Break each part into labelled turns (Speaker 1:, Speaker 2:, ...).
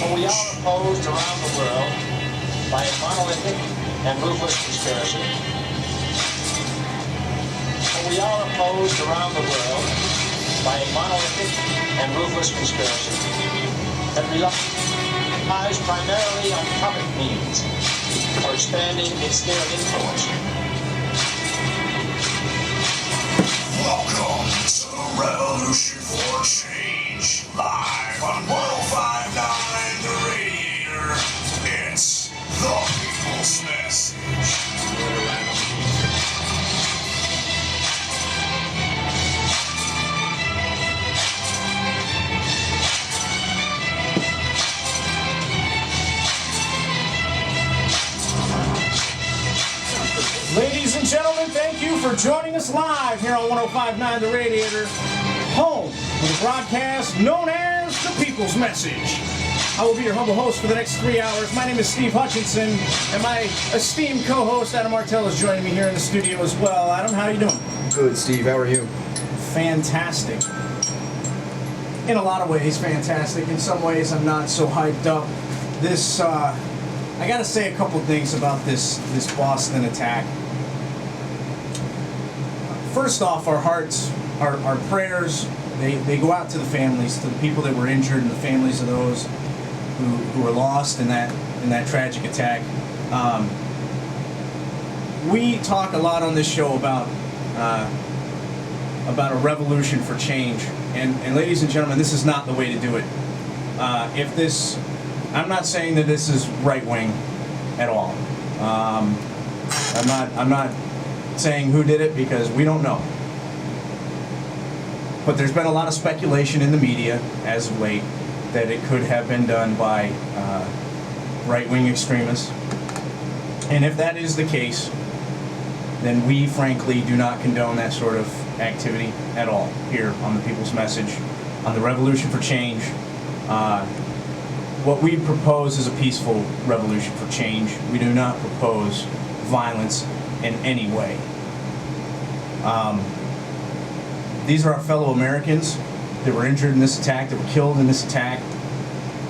Speaker 1: For we are opposed around the world by a monolithic and ruthless conspiracy. For we are opposed around the world by a monolithic and ruthless conspiracy that relies primarily on public means for expanding its sphere of influence.
Speaker 2: Welcome to the Revolution for Change, live on 105.9 The Radiator. It's the People's Message.
Speaker 3: Ladies and gentlemen, thank you for joining us live here on 105.9 The Radiator, home with a broadcast known as The People's Message. I will be your humble host for the next 3 hours. My name is Steve Hutchinson, and my esteemed co-host Adam Martell is joining me here in the studio as well. Adam, how are you doing?
Speaker 4: Good, Steve. How are you?
Speaker 3: Fantastic. In a lot of ways, fantastic. In some ways, I'm not so hyped up. I gotta say a couple things about this Boston attack. First off, our hearts, our prayers, they go out to the families, to the people that were injured, and the families of those who were lost in that tragic attack. We talk a lot on this show about a revolution for change, and ladies and gentlemen, this is not the way to do it. I'm not saying that this is right wing at all. I'm not saying who did it because we don't know. But there's been a lot of speculation in the media as of late that it could have been done by right-wing extremists. And if that is the case, then we frankly do not condone that sort of activity at all here on the People's Message, on the Revolution for Change. What we propose is a peaceful revolution for change. We do not propose violence in any way. These are our fellow Americans that were injured in this attack, that were killed in this attack.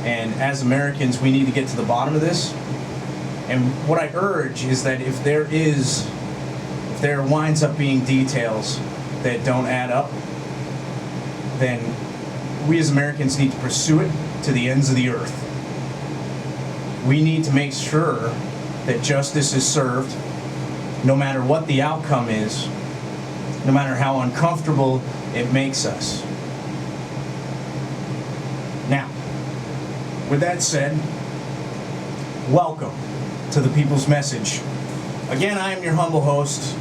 Speaker 3: And as Americans, we need to get to the bottom of this. And what I urge is that if there winds up being details that don't add up, then we as Americans need to pursue it to the ends of the earth. We need to make sure that justice is served, no matter what the outcome is, no matter how uncomfortable it makes us. Now, with that said, welcome to the People's Message. Again, I am your humble host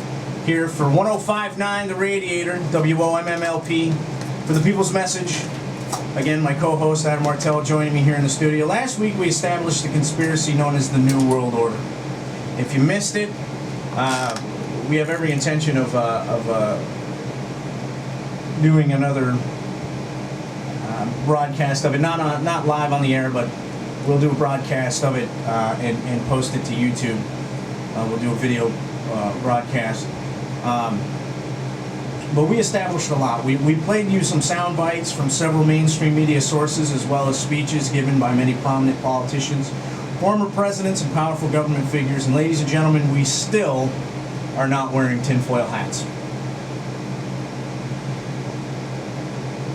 Speaker 3: here for 105.9 The Radiator, WOMMLP, for the People's Message. Again, my co-host Adam Martell joining me here in the studio. Last week we established the conspiracy known as the New World Order. If you missed it, we have every intention of doing another broadcast of it. Not live on the air, but we'll do a broadcast of it and post it to YouTube. We'll do a video broadcast. But we established a lot. We played you some sound bites from several mainstream media sources, as well as speeches given by many prominent politicians, former presidents, and powerful government figures. And ladies and gentlemen, we still are not wearing tinfoil hats.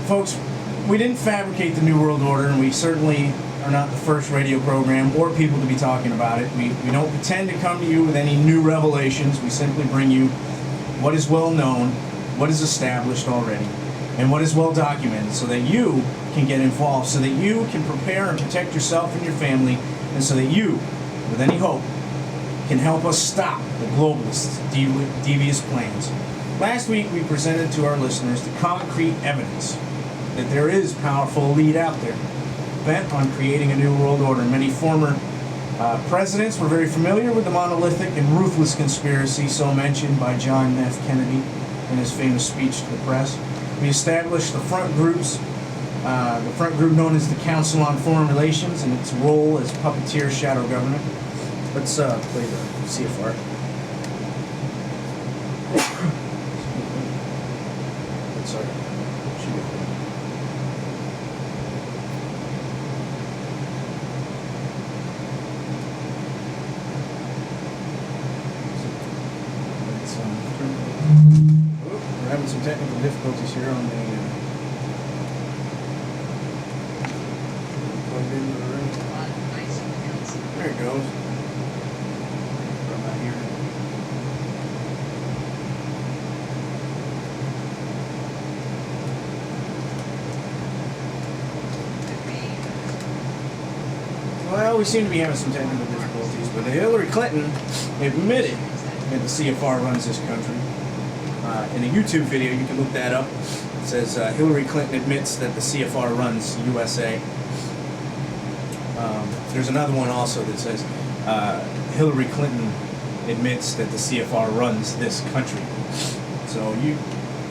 Speaker 3: Folks, we didn't fabricate the New World Order, and we certainly are not the first radio program or people to be talking about it. We don't pretend to come to you with any new revelations. We simply bring you what is well known, what is established already, and what is well documented, so that you can get involved, so that you can prepare and protect yourself and your family, and so that you, with any hope, can help us stop the globalists' devious plans. Last week we presented to our listeners the concrete evidence that there is powerful elite out there bent on creating a new world order. Many former presidents were very familiar with the monolithic and ruthless conspiracy so mentioned by John F. Kennedy in his famous speech to the press. We established the front group known as the Council on Foreign Relations and its role as puppeteer shadow government. Let's play the CFR. Sorry. technical difficulties here on the plugged into the ring. There it goes. What about here? Well, we seem to be having some technical difficulties, but Hillary Clinton admitted that the CFR runs this country. In a YouTube video, you can look that up. It says Hillary Clinton admits that the CFR runs USA. There's another one also that says Hillary Clinton admits that the CFR runs this country. So you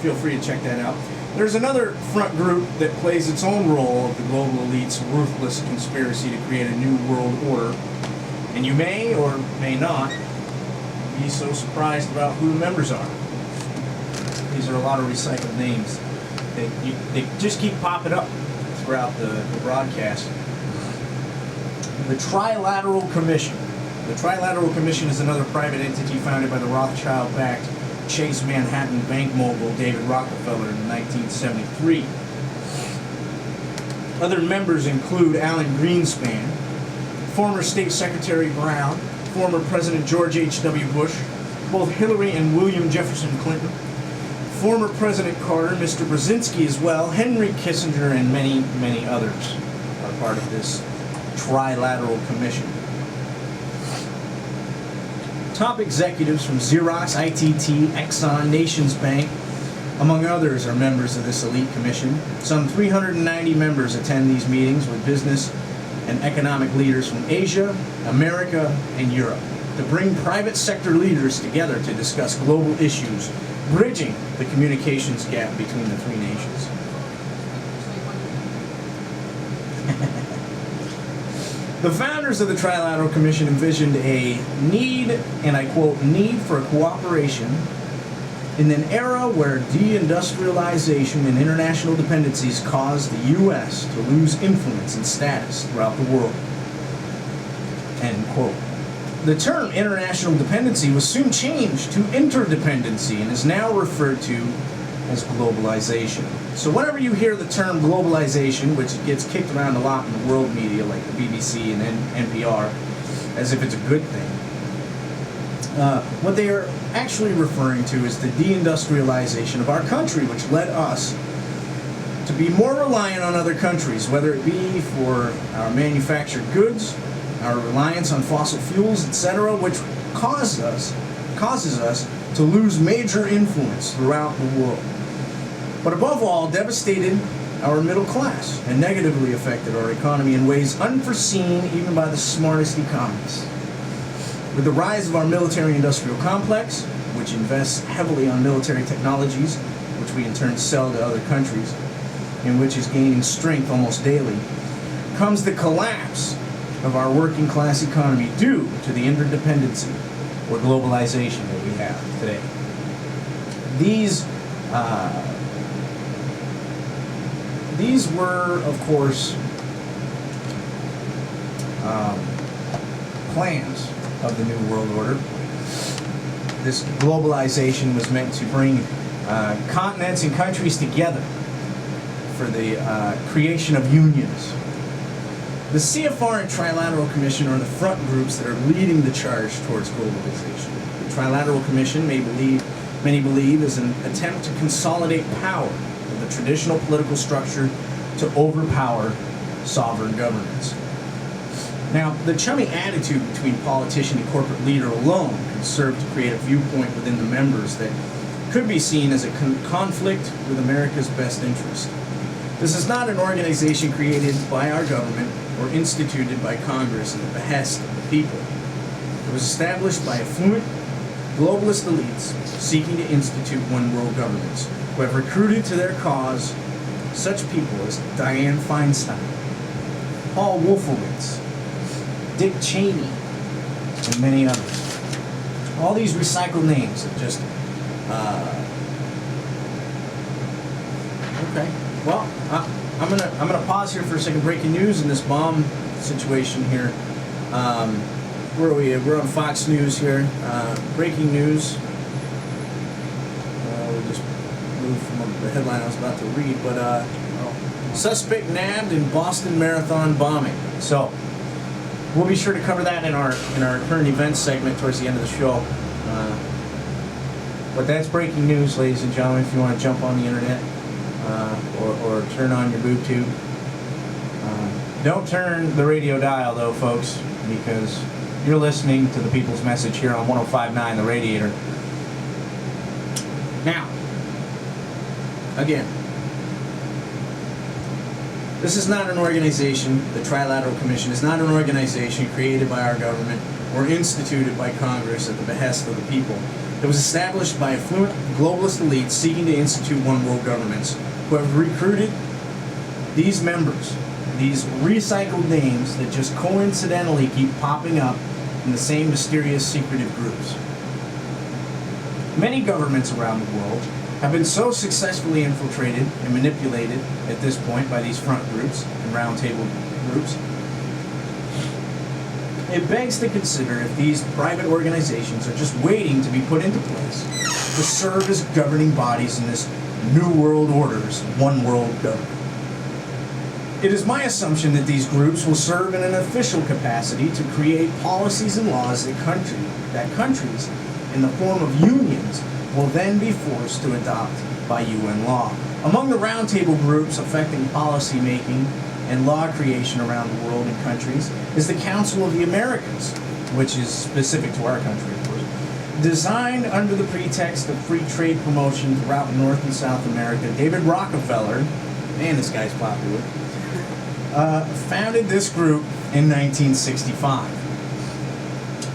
Speaker 3: feel free to check that out. There's another front group that plays its own role of the global elite's ruthless conspiracy to create a new world order. And you may or may not be so surprised about who the members are. These are a lot of recycled names. They just keep popping up throughout the broadcast. The Trilateral Commission. The Trilateral Commission is another private entity founded by the Rothschild-backed Chase Manhattan bank mogul David Rockefeller in 1973. Other members include Alan Greenspan, former State Secretary Brown, former President George H.W. Bush, both Hillary and William Jefferson Clinton, former President Carter, Mr. Brzezinski as well, Henry Kissinger, and many, many others are part of this Trilateral Commission. Top executives from Xerox, ITT, Exxon, Nations Bank, among others, are members of this elite commission. Some 390 members attend these meetings with business and economic leaders from Asia, America, and Europe to bring private sector leaders together to discuss global issues, bridging the communications gap between the three nations. The founders of the Trilateral Commission envisioned a need, and I quote, need for cooperation in an era where deindustrialization and international dependencies caused the U.S. to lose influence and status throughout the world. End quote. The term international dependency was soon changed to interdependency and is now referred to as globalization. So whenever you hear the term globalization, which gets kicked around a lot in the world media like the BBC and NPR, as if it's a good thing, what they are actually referring to is the deindustrialization of our country, which led us to be more reliant on other countries, whether it be for our manufactured goods, our reliance on fossil fuels, etc., which causes us to lose major influence throughout the world. But above all, devastated our middle class and negatively affected our economy in ways unforeseen even by the smartest economists. With the rise of our military-industrial complex, which invests heavily on military technologies, which we in turn sell to other countries, and which is gaining strength almost daily, comes the collapse of our working-class economy due to the interdependency or globalization that we have today. These were, of course, plans of the New World Order. This globalization was meant to bring continents and countries together for the creation of unions. The CFR and Trilateral Commission are the front groups that are leading the charge towards globalization. The Trilateral Commission, many believe, is an attempt to consolidate power of the traditional political structure to overpower sovereign governments. Now, the chummy attitude between politician and corporate leader alone could serve to create a viewpoint within the members that could be seen as a conflict with America's best interest. This is not an organization created by our government or instituted by Congress at the behest of the people. It was established by affluent, globalist elites seeking to institute one-world governments who have recruited to their cause such people as Dianne Feinstein, Paul Wolfowitz, Dick Cheney, and many others. All these recycled names that just... Okay. Well, I'm gonna pause here for a second. Breaking news in this bomb situation here. Where are we? We're on Fox News here. Breaking news. We'll just move from the headline I was about to read, but suspect nabbed in Boston Marathon bombing. So we'll be sure to cover that in our current events segment towards the end of the show. But that's breaking news, ladies and gentlemen. If you want to jump on the internet or turn on your boob tube, don't turn the radio dial though, folks, because you're listening to the People's Message here on 105.9 The Radiator. Now, again, this is not an organization, the Trilateral Commission is not an organization created by our government or instituted by Congress at the behest of the people. It was established by affluent globalist elites seeking to institute one world governments who have recruited these members, these recycled names that just coincidentally keep popping up in the same mysterious, secretive groups. Many governments around the world have been so successfully infiltrated and manipulated at this point by these front groups and roundtable groups. It begs to consider if these private organizations are just waiting to be put into place to serve as governing bodies in this New World Order's one world government. It is my assumption that these groups will serve in an official capacity to create policies and laws that countries, in the form of unions, will then be forced to adopt by UN law. Among the roundtable groups affecting policy making and law creation around the world and countries is the Council of the Americas, which is specific to our country, of course. Designed under the pretext of free trade promotion throughout North and South America, David Rockefeller, man, this guy's popular, founded this group in 1965.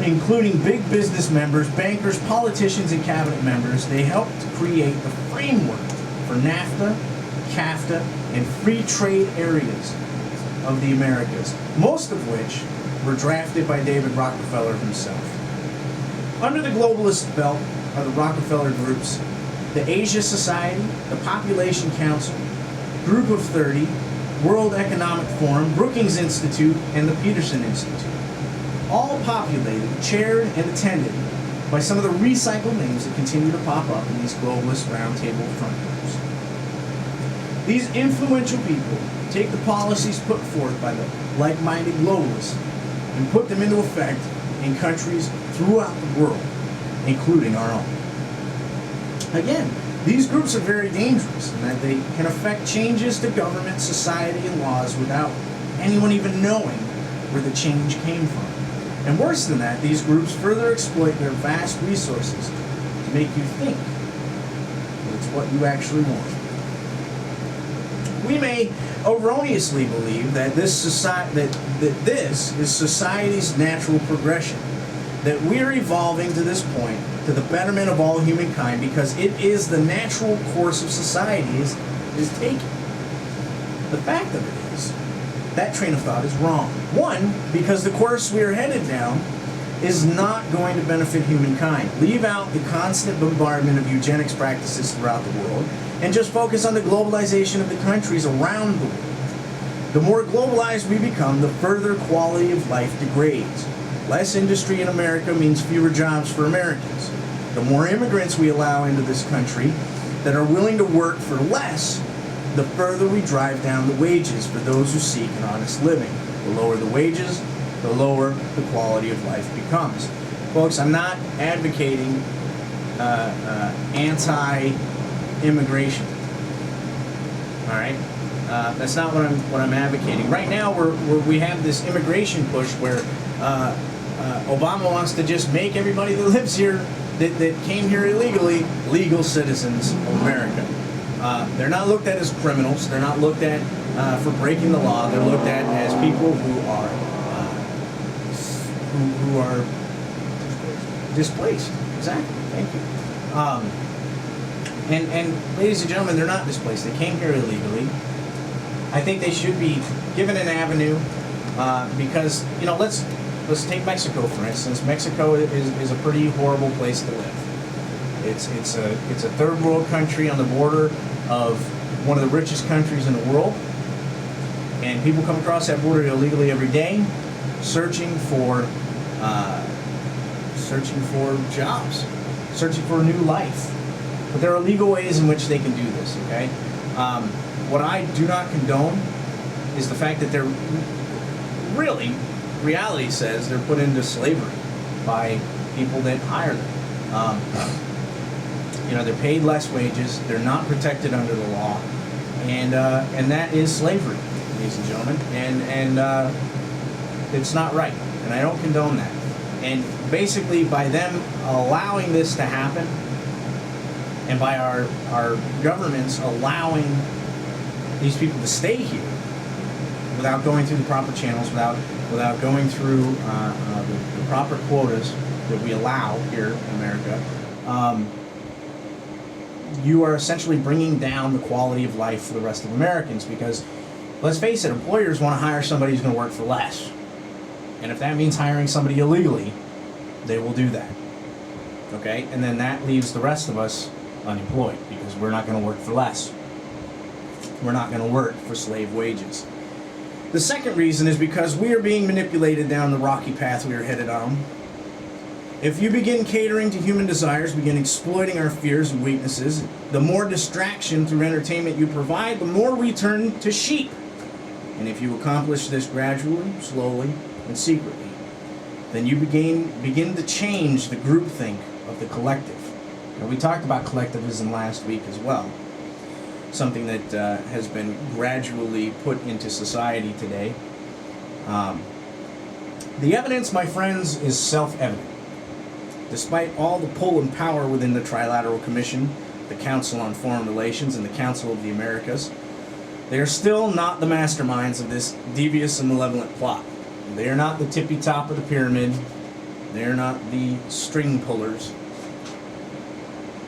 Speaker 3: Including big business members, bankers, politicians, and cabinet members, they helped to create the framework for NAFTA, CAFTA, and free trade areas of the Americas, most of which were drafted by David Rockefeller himself. Under the globalist belt are the Rockefeller groups, the Asia Society, the Population Council, Group of 30, World Economic Forum, Brookings Institute, and the Peterson Institute. All populated, chaired, and attended by some of the recycled names that continue to pop up in these globalist roundtable front groups. These influential people take the policies put forth by the like-minded globalists and put them into effect in countries throughout the world, including our own. Again, these groups are very dangerous in that they can affect changes to government, society, and laws without anyone even knowing where the change came from. And worse than that, these groups further exploit their vast resources to make you think that it's what you actually want. We may erroneously believe that this is society's natural progression, that we're evolving to this point to the betterment of all humankind because it is the natural course of society is taking. The fact of it is, that train of thought is wrong. One, because the course we are headed down is not going to benefit humankind. Leave out the constant bombardment of eugenics practices throughout the world and just focus on the globalization of the countries around the world. The more globalized we become, the further quality of life degrades. Less industry in America means fewer jobs for Americans. The more immigrants we allow into this country that are willing to work for less, the further we drive down the wages for those who seek an honest living. The lower the wages, the lower the quality of life becomes. Folks, I'm not advocating anti-immigration. All right, that's not what I'm advocating. Right now, we have this immigration push where Obama wants to just make everybody that lives here, that came here illegally, legal citizens of America. They're not looked at as criminals. They're not looked at for breaking the law. They're looked at as people who are displaced. Exactly. Thank you. And ladies and gentlemen, they're not displaced. They came here illegally. I think they should be given an avenue because let's take Mexico for instance. Mexico is a pretty horrible place to live. It's a third world country on the border of one of the richest countries in the world, and people come across that border illegally every day, searching for jobs, searching for a new life. But there are legal ways in which they can do this, okay? What I do not condone is the fact that they're really, reality says they're put into slavery by people that hire them. They're paid less wages, they're not protected under the law, and that is slavery, ladies and gentlemen, and it's not right, and I don't condone that. And basically, by them allowing this to happen, and by our governments allowing these people to stay here without going through the proper channels, without going through the proper quotas that we allow here in America, you are essentially bringing down the quality of life for the rest of Americans, because, let's face it, employers want to hire somebody who's going to work for less. And if that means hiring somebody illegally, they will do that. Okay? And then that leaves the rest of us unemployed, because we're not going to work for less. We're not going to work for slave wages. The second reason is because we are being manipulated down the rocky path we are headed on. If you begin catering to human desires, begin exploiting our fears and weaknesses, the more distraction through entertainment you provide, the more we turn to sheep. And if you accomplish this gradually, slowly, and secretly, then you begin to change the groupthink of the collective. Now, we talked about collectivism last week as well, something that has been gradually put into society today. The evidence, my friends, is self-evident. Despite all the pull and power within the Trilateral Commission, the Council on Foreign Relations, and the Council of the Americas, they are still not the masterminds of this devious and malevolent plot. They are not the tippy top of the pyramid. They are not the string pullers.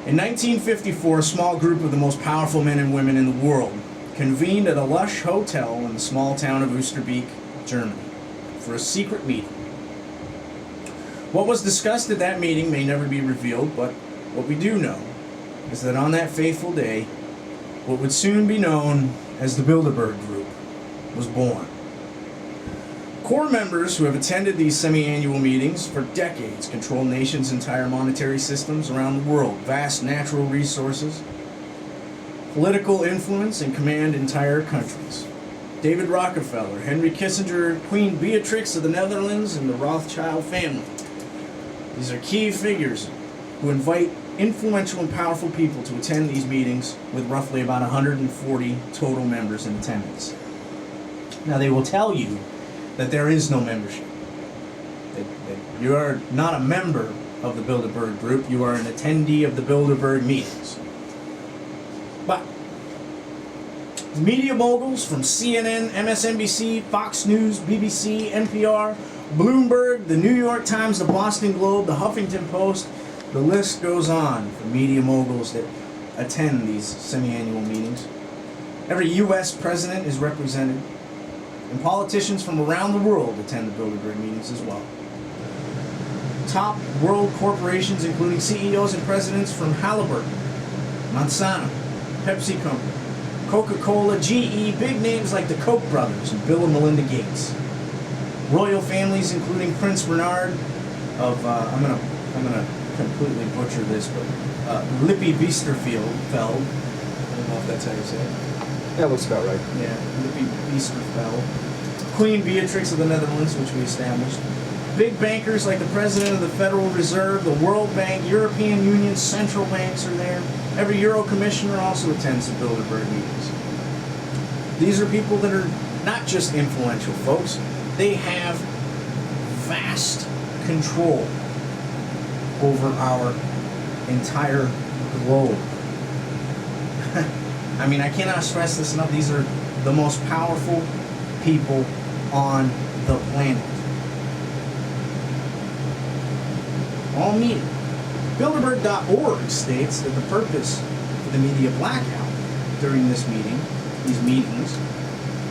Speaker 3: In 1954, a small group of the most powerful men and women in the world convened at a lush hotel in the small town of Oosterbeek, Germany, for a secret meeting. What was discussed at that meeting may never be revealed, but what we do know is that on that fateful day, what would soon be known as the Bilderberg Group was born. Core members who have attended these semi-annual meetings for decades control nations' entire monetary systems around the world, vast natural resources, political influence, and command entire countries. David Rockefeller, Henry Kissinger, Queen Beatrix of the Netherlands, and the Rothschild family. These are key figures who invite influential and powerful people to attend these meetings, with roughly about 140 total members in attendance. Now, they will tell you that there is no membership. That you are not a member of the Bilderberg Group, you are an attendee of the Bilderberg meetings. But media moguls from CNN, MSNBC, Fox News, BBC, NPR, Bloomberg, the New York Times, the Boston Globe, the Huffington Post, the list goes on for media moguls that attend these semi-annual meetings. Every U.S. president is represented, and politicians from around the world attend the Bilderberg meetings as well. Top world corporations, including CEOs and presidents from Halliburton, Monsanto, Pepsi Company, Coca-Cola, GE, big names like the Koch brothers and Bill and Melinda Gates. Royal families, including Prince Bernard of, I'm gonna completely butcher this, but Lippy Biesterfeld. I don't know if that's how you say it.
Speaker 4: That looks about right.
Speaker 3: Yeah, Lippy Biesterfeld. Queen Beatrix of the Netherlands, which we established. Big bankers like the President of the Federal Reserve, the World Bank, European Union, central banks are there. Every Euro Commissioner also attends the Bilderberg meetings. These are people that are not just influential folks. They have vast control over our entire globe. I mean, I cannot stress this enough. These are the most powerful people on the planet. All meeting. Bilderberg.org states that the purpose for the media blackout during these meetings,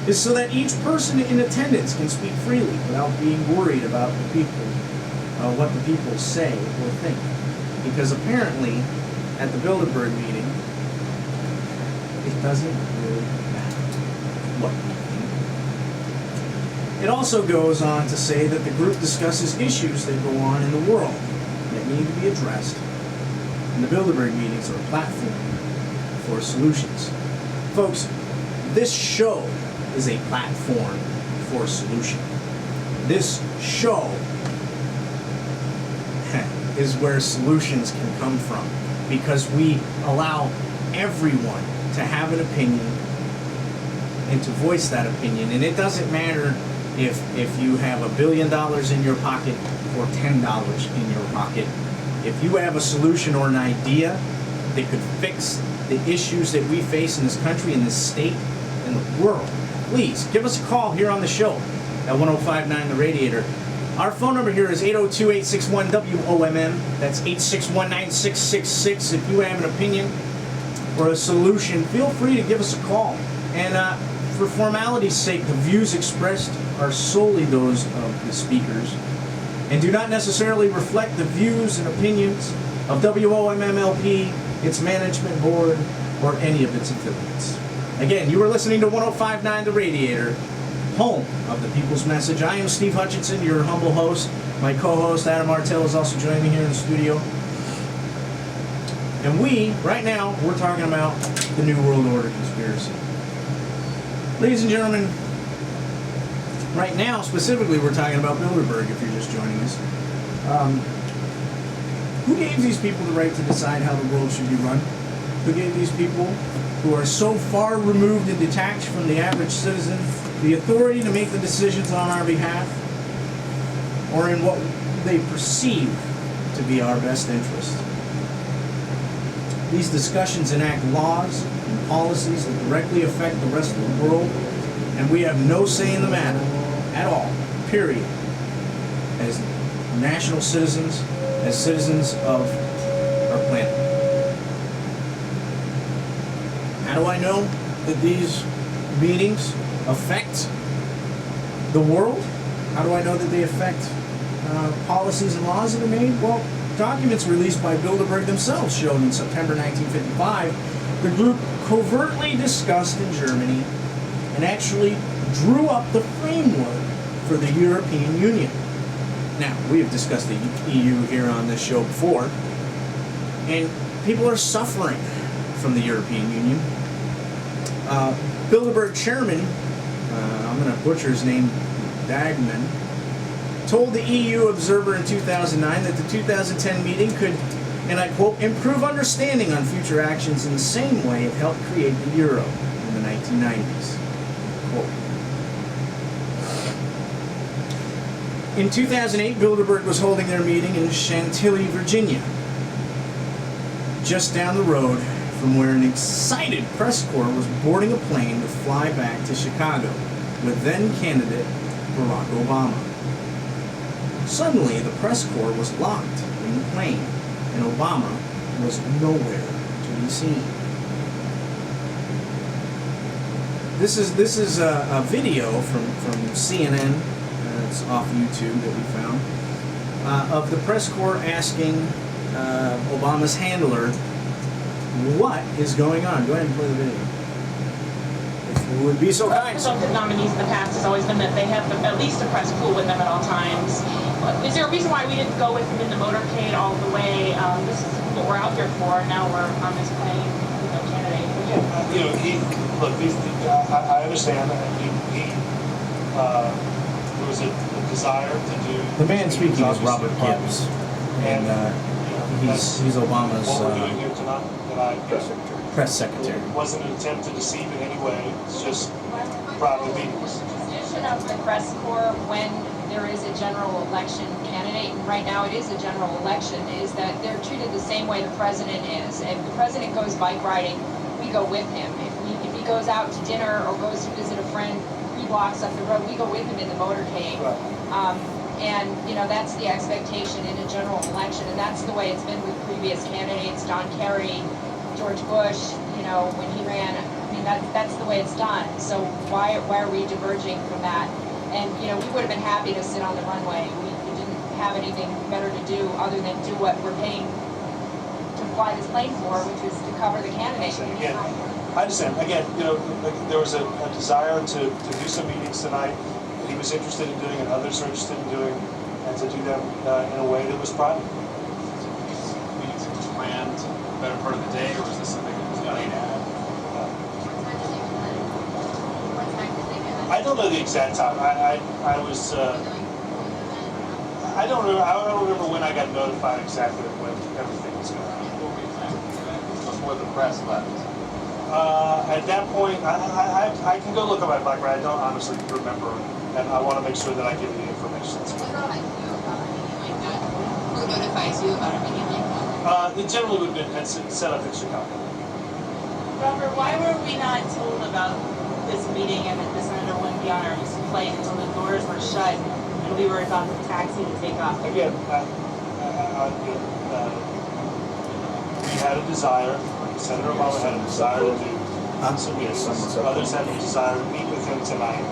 Speaker 3: is so that each person in attendance can speak freely without being worried about what the people say or think. Because apparently, at the Bilderberg meeting, it doesn't really matter what you think. It also goes on to say that the group discusses issues that go on in the world that need to be addressed, And the Bilderberg meetings are a platform for solutions. Folks, this show is a platform for a solution. This show is where solutions can come from, because we allow everyone to have an opinion and to voice that opinion. And it doesn't matter if you have $1 billion in your pocket or $10 in your pocket. If you have a solution or an idea that could fix the issues that we face in this country, in this state, in the world, please give us a call here on the show at 1059 The Radiator. Our phone number here is 802-861-WOMM. That's 861-9666. If you have an opinion or a solution, feel free to give us a call. And for formality's sake, the views expressed are solely those of the speakers and do not necessarily reflect the views and opinions of WOMMLP, its management board, or any of its affiliates. Again, you are listening to 1059 The Radiator, home of the People's Message. I am Steve Hutchinson, your humble host. My co-host, Adam Martell, is also joining me here in the studio. And right now, we're talking about the New World Order conspiracy. Ladies and gentlemen, right now, specifically, we're talking about Bilderberg, if you're just joining us. Who gave these people the right to decide how the world should be run? Who gave these people, who are so far removed and detached from the average citizen, the authority to make the decisions on our behalf, or in what they perceive to be our best interest? These discussions enact laws and policies that directly affect the rest of the world, and we have no say in the matter at all, period. As national citizens, as citizens of our planet. How do I know that these meetings affect the world? How do I know that they affect policies and laws that are made? Well, documents released by Bilderberg themselves showed in September 1955, the group covertly discussed in Germany and actually drew up the framework for the European Union. Now, we have discussed the EU here on this show before, and people are suffering from the European Union. Bilderberg chairman, I'm going to butcher his name, Dagman, told the EU Observer in 2009 that the 2010 meeting could, and I quote, improve understanding on future actions in the same way it helped create the euro in the 1990s. Quote. In 2008, Bilderberg was holding their meeting in Chantilly, Virginia, just down the road from where an excited press corps was boarding a plane to fly back to Chicago with then-candidate Barack Obama. Suddenly, the press corps was locked in the plane, and Obama was nowhere to be seen. This is a video from CNN. It's off YouTube that we found, of the press corps asking Obama's handler what is going on. Go ahead and play the video. If you would be so kind.
Speaker 4: Some of the nominees in the past has always been that they have at least a press pool with them at all times. Is there a reason why we didn't go with him in the motorcade all the way? This is what we're out here for. Now we're on this plane with no candidate.
Speaker 5: I understand that there was a desire to do.
Speaker 3: The man speaking is Robert Gibbs, and he's Obama's
Speaker 5: what we're doing here tonight,
Speaker 3: press secretary.
Speaker 5: It wasn't an attempt to deceive in any way. It's just private meetings.
Speaker 6: The position of the press corps when there is a general election candidate, and right now it is a general election, is that they're treated the same way the president is. If the president goes bike riding, we go with him. If he goes out to dinner or goes to visit a friend 3 blocks up the road, we go with him in the motorcade.
Speaker 5: Right.
Speaker 6: And that's the expectation in a general election, and that's the way it's been with previous candidates, Don Kerry, George Bush, when he ran. I mean, that's the way it's done. So why are we diverging from that? And we would have been happy to sit on the runway. We didn't have anything better to do other than do what we're paying to fly this plane for, which is to cover the candidate.
Speaker 5: Again, I understand. Again, there was a desire to do some meetings tonight that he was interested in doing and others are interested in doing, and to do them in a way that was private.
Speaker 4: Why
Speaker 5: planned the better part of the day, or was this something that was planned out? I don't know the exact time. I was. I don't remember when I got notified exactly when everything was going on.
Speaker 1: Before the press left.
Speaker 5: At that point, I can go look at my BlackBerry. I don't honestly remember, and I want to make sure that I give you the information.
Speaker 7: Who notifies you about a meeting like that?
Speaker 5: It generally would have been set up in Chicago.
Speaker 4: Robert, why were we not told about this meeting and that the senator wouldn't be on our plane until the doors were shut and we were about to taxi to take off?
Speaker 5: Again, we had a desire, Senator Obama had a desire to do some meetings. Others had a desire to meet with him tonight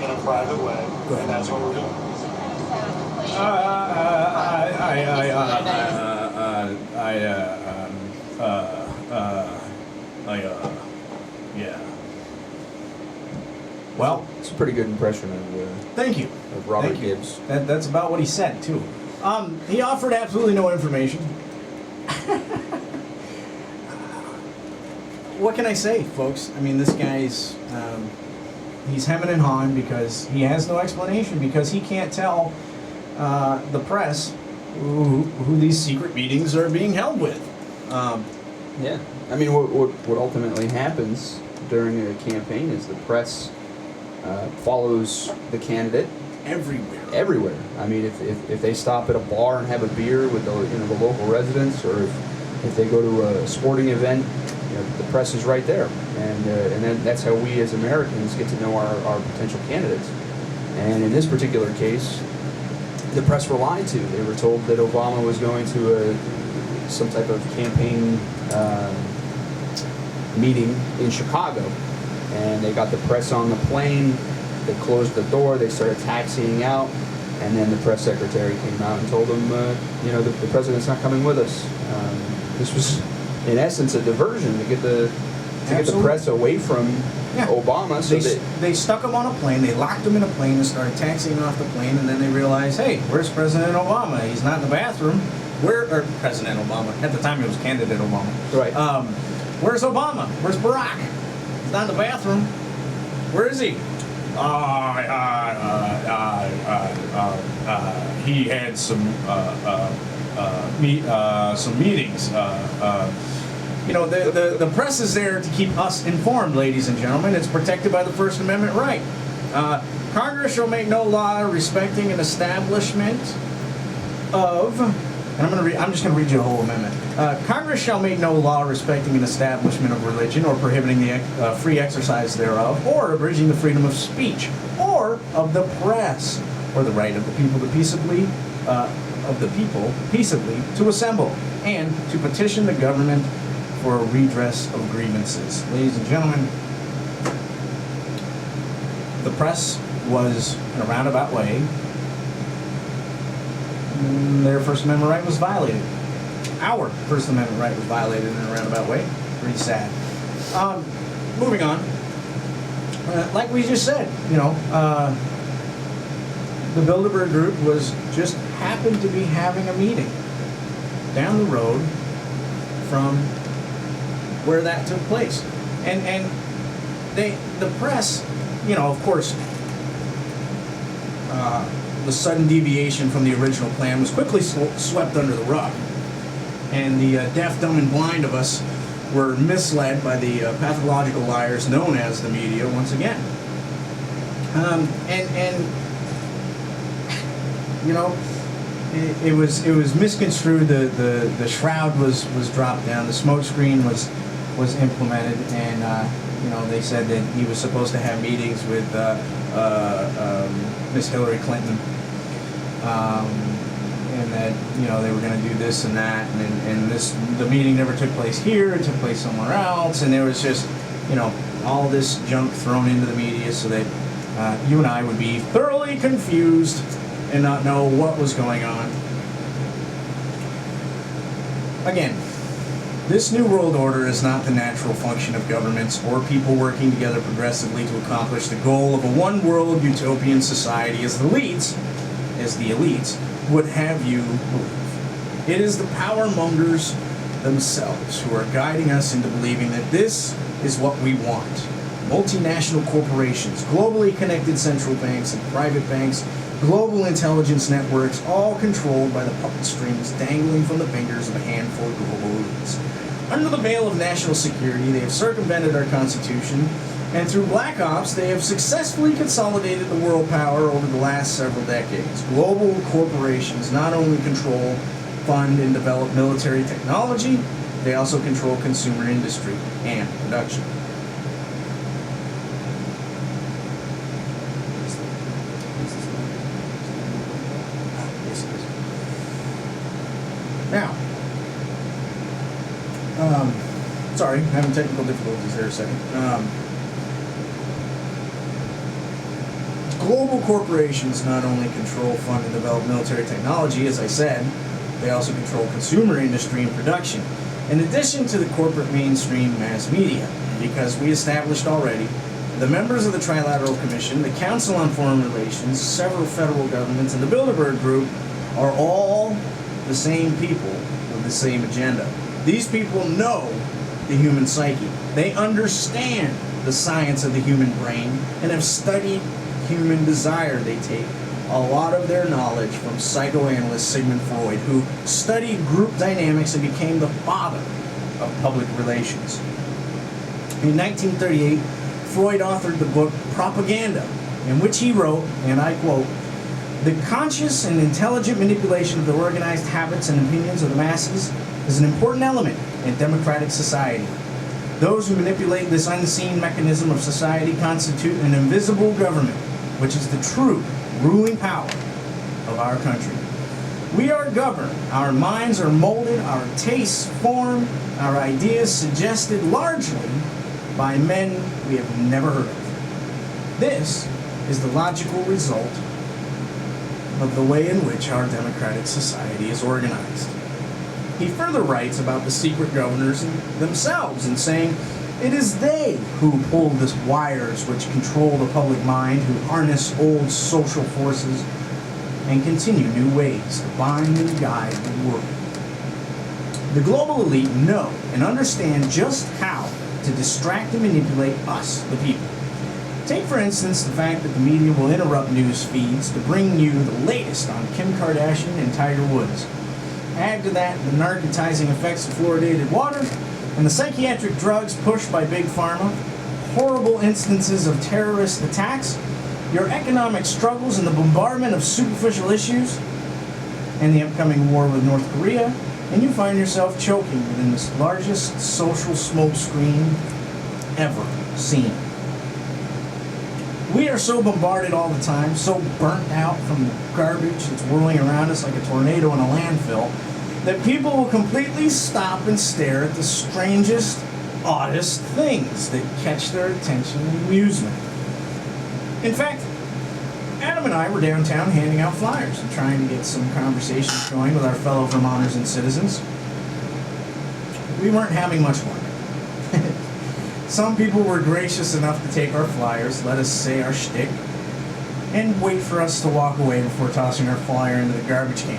Speaker 5: in a private way, and that's what we're doing.
Speaker 3: Yeah. Well,
Speaker 8: It's a pretty good impression of
Speaker 3: thank you.
Speaker 8: Robert
Speaker 3: Thank you.
Speaker 8: Gibbs.
Speaker 3: That's about what he said too. He offered absolutely no information. What can I say, folks? I mean, this guy's he's hemming and hawing because he has no explanation, because he can't tell the press who these secret meetings are being held with.
Speaker 8: Yeah, I mean, what ultimately happens during a campaign is the press follows the candidate everywhere. I mean, if they stop at a bar and have a beer with the local residents, or if they go to a sporting event, the press is right there, and then that's how we as Americans get to know our potential candidates. And in this particular case, the press were lied to. They were told that Obama was going to some type of campaign meeting in Chicago, and they got the press on the plane. They closed the door. They started taxiing out, and then the press secretary came out and told them, the president's not coming with us. This was, in essence, a diversion to get the press away from Obama. So
Speaker 3: they stuck him on a plane. They locked him in a plane and started taxiing off the plane. And then they realized, hey, where's President Obama? He's not in the bathroom. Or President Obama? At the time, it was candidate Obama.
Speaker 8: Right.
Speaker 3: Where's Obama? Where's Barack? He's not in the bathroom. Where is he? He had some meetings. The press is there to keep us informed, ladies and gentlemen. It's protected by the First Amendment right. Congress shall make no law respecting an establishment of, and I'm just going to read you the whole amendment. Congress shall make no law respecting an establishment of religion, or prohibiting the free exercise thereof, or abridging the freedom of speech, or of the press, or the right of the people peaceably to assemble and to petition the government for a redress of grievances. Ladies and gentlemen, the press was, in a roundabout way, their First Amendment right was violated. Our First Amendment right was violated in a roundabout way. Pretty sad. Moving on. Like we just said, the Bilderberg Group just happened to be having a meeting down the road from where that took place, and the press, of course, the sudden deviation from the original plan was quickly swept under the rug, and the deaf, dumb, and blind of us were misled by the pathological liars known as the media once again. It was misconstrued. The shroud was dropped down. The smoke screen was implemented, and they said that he was supposed to have meetings with Miss Hillary Clinton, and that they were going to do this and that, and the meeting never took place here. It took place somewhere else, and there was just all this junk thrown into the media so that you and I would be thoroughly confused and not know what was going on. Again, this New World Order is not the natural function of governments or people working together progressively to accomplish the goal of a one-world utopian society as the elites would have you believe. It is the power mongers themselves who are guiding us into believing that this is what we want. Multinational corporations, globally connected central banks and private banks, global intelligence networks, all controlled by the puppet strings dangling from the fingers of a handful of global elites. Under the veil of national security, they have circumvented our Constitution, and through black ops, they have successfully consolidated the world power over the last several decades. Global corporations not only control, fund, and develop military technology, they also control consumer industry and production. Now, sorry, having technical difficulties there a second. Global corporations not only control, fund, and develop military technology, as I said, they also control consumer industry and production, in addition to the corporate mainstream mass media, because we established already the members of the Trilateral Commission, the Council on Foreign Relations, several federal governments, and the Bilderberg Group are all the same people with the same agenda. These people know the human psyche. They understand the science of the human brain and have studied human desire. They take a lot of their knowledge from psychoanalyst Sigmund Freud, who studied group dynamics and became the father of public relations. In 1938, Freud authored the book Propaganda, in which he wrote, and I quote, "The conscious and intelligent manipulation of the organized habits and opinions of the masses is an important element in democratic society. Those who manipulate this unseen mechanism of society constitute an invisible government, which is the true ruling power of our country. We are governed, our minds are molded, our tastes formed, our ideas suggested largely by men we have never heard of. This is the logical result of the way in which our democratic society is organized." He further writes about the secret governors themselves and saying, "It is they who pull the wires which control the public mind, who harness old social forces and continue new ways to bind and guide the world." The global elite know and understand just how to distract and manipulate us, the people. Take, for instance, the fact that the media will interrupt news feeds to bring you the latest on Kim Kardashian and Tiger Woods. Add to that the narcotizing effects of fluoridated water and the psychiatric drugs pushed by Big Pharma, horrible instances of terrorist attacks, your economic struggles and the bombardment of superficial issues, and the upcoming war with North Korea, and you find yourself choking within the largest social smokescreen ever seen. We are so bombarded all the time, so burnt out from the garbage that's whirling around us like a tornado in a landfill, that people will completely stop and stare at the strangest, oddest things that catch their attention and amusement. In fact, Adam and I were downtown handing out flyers and trying to get some conversations going with our fellow Vermonters and citizens. We weren't having much luck. Some people were gracious enough to take our flyers, let us say our shtick, and wait for us to walk away before tossing our flyer into the garbage can.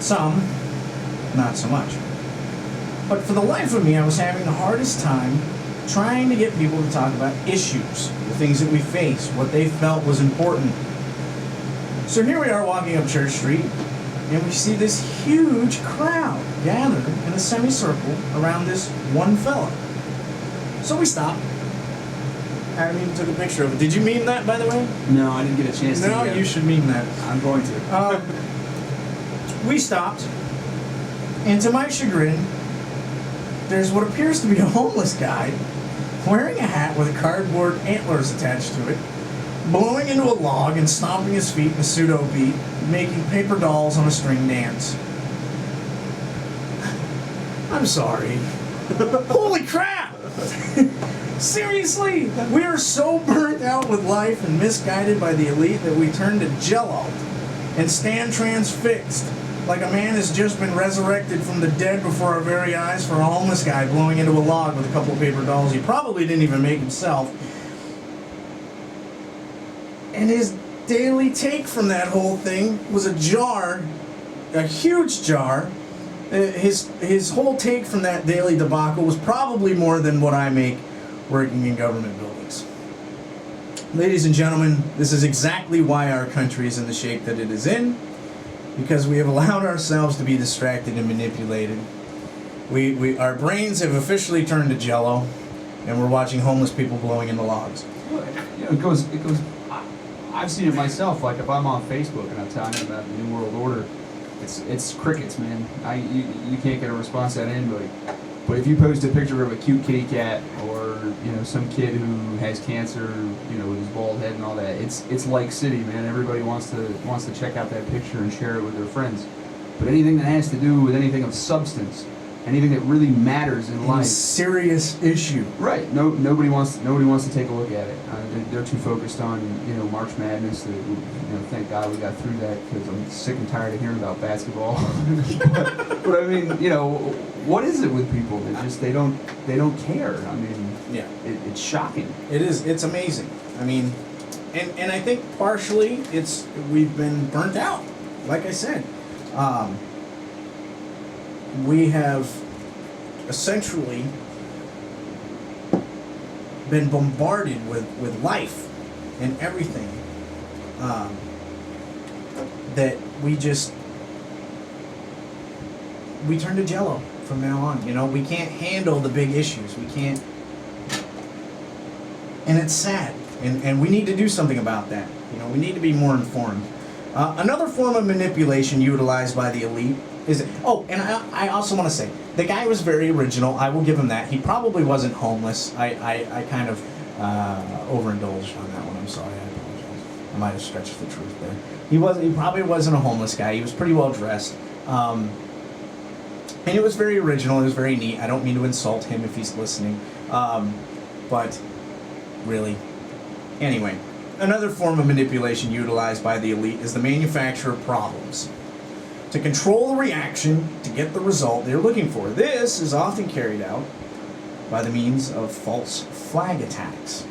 Speaker 3: Some, not so much. But for the life of me, I was having the hardest time trying to get people to talk about issues, the things that we face, what they felt was important. So here we are walking up Church Street, and we see this huge crowd gathered in a semicircle around this one fella. So we stopped. Adam even took a picture of it. Did you meme that, by the way?
Speaker 8: No, I didn't get a chance to.
Speaker 3: No, you should meme that.
Speaker 8: I'm going to.
Speaker 3: We stopped, and to my chagrin, there's what appears to be a homeless guy wearing a hat with cardboard antlers attached to it, blowing into a log and stomping his feet in a pseudo beat, making paper dolls on a string dance. I'm sorry. Holy crap! Seriously, we are so burnt out with life and misguided by the elite that we turn to Jell-O and stand transfixed like a man has just been resurrected from the dead before our very eyes for a homeless guy blowing into a log with a couple of paper dolls he probably didn't even make himself. And his daily take from that whole thing was a jar, a huge jar, his whole take from that daily debacle was probably more than what I make working in government buildings. Ladies and gentlemen, this is exactly why our country is in the shape that it is in, because we have allowed ourselves to be distracted and manipulated. Our brains have officially turned to jello, and we're watching homeless people blowing in the logs.
Speaker 8: You know, it goes. I've seen it myself. Like if I'm on Facebook and I'm telling you about the New World Order, it's crickets, man. You can't get a response out of anybody. But if you post a picture of a cute kitty cat, or some kid who has cancer, with his bald head and all that, it's like city, man. Everybody wants to check out that picture and share it with their friends. But anything that has to do with anything of substance, anything that really matters in life,
Speaker 3: serious issue.
Speaker 8: Right. Nobody wants to take a look at it. They're too focused on March Madness. Thank God we got through that, because I'm sick and tired of hearing about basketball. but I mean, what is it with people that just they don't care? I mean,
Speaker 3: yeah,
Speaker 8: it's shocking.
Speaker 3: It is. It's amazing. I mean, and I think partially we've been burnt out. Like I said. We have essentially been bombarded with life and everything that we turn to jello from now on. We can't handle the big issues. We can't, and it's sad. And we need to do something about that. We need to be more informed. Another form of manipulation utilized by the elite is, and I also want to say, the guy was very original. I will give him that. He probably wasn't homeless. I kind of overindulged on that one. I'm sorry. I apologize. I might have stretched the truth there. He probably wasn't a homeless guy. He was pretty well dressed. And it was very original. It was very neat. I don't mean to insult him if he's listening. But really. Anyway, another form of manipulation utilized by the elite is the manufacture of problems to control the reaction to get the result they're looking for. This is often carried out by the means of false flag attacks.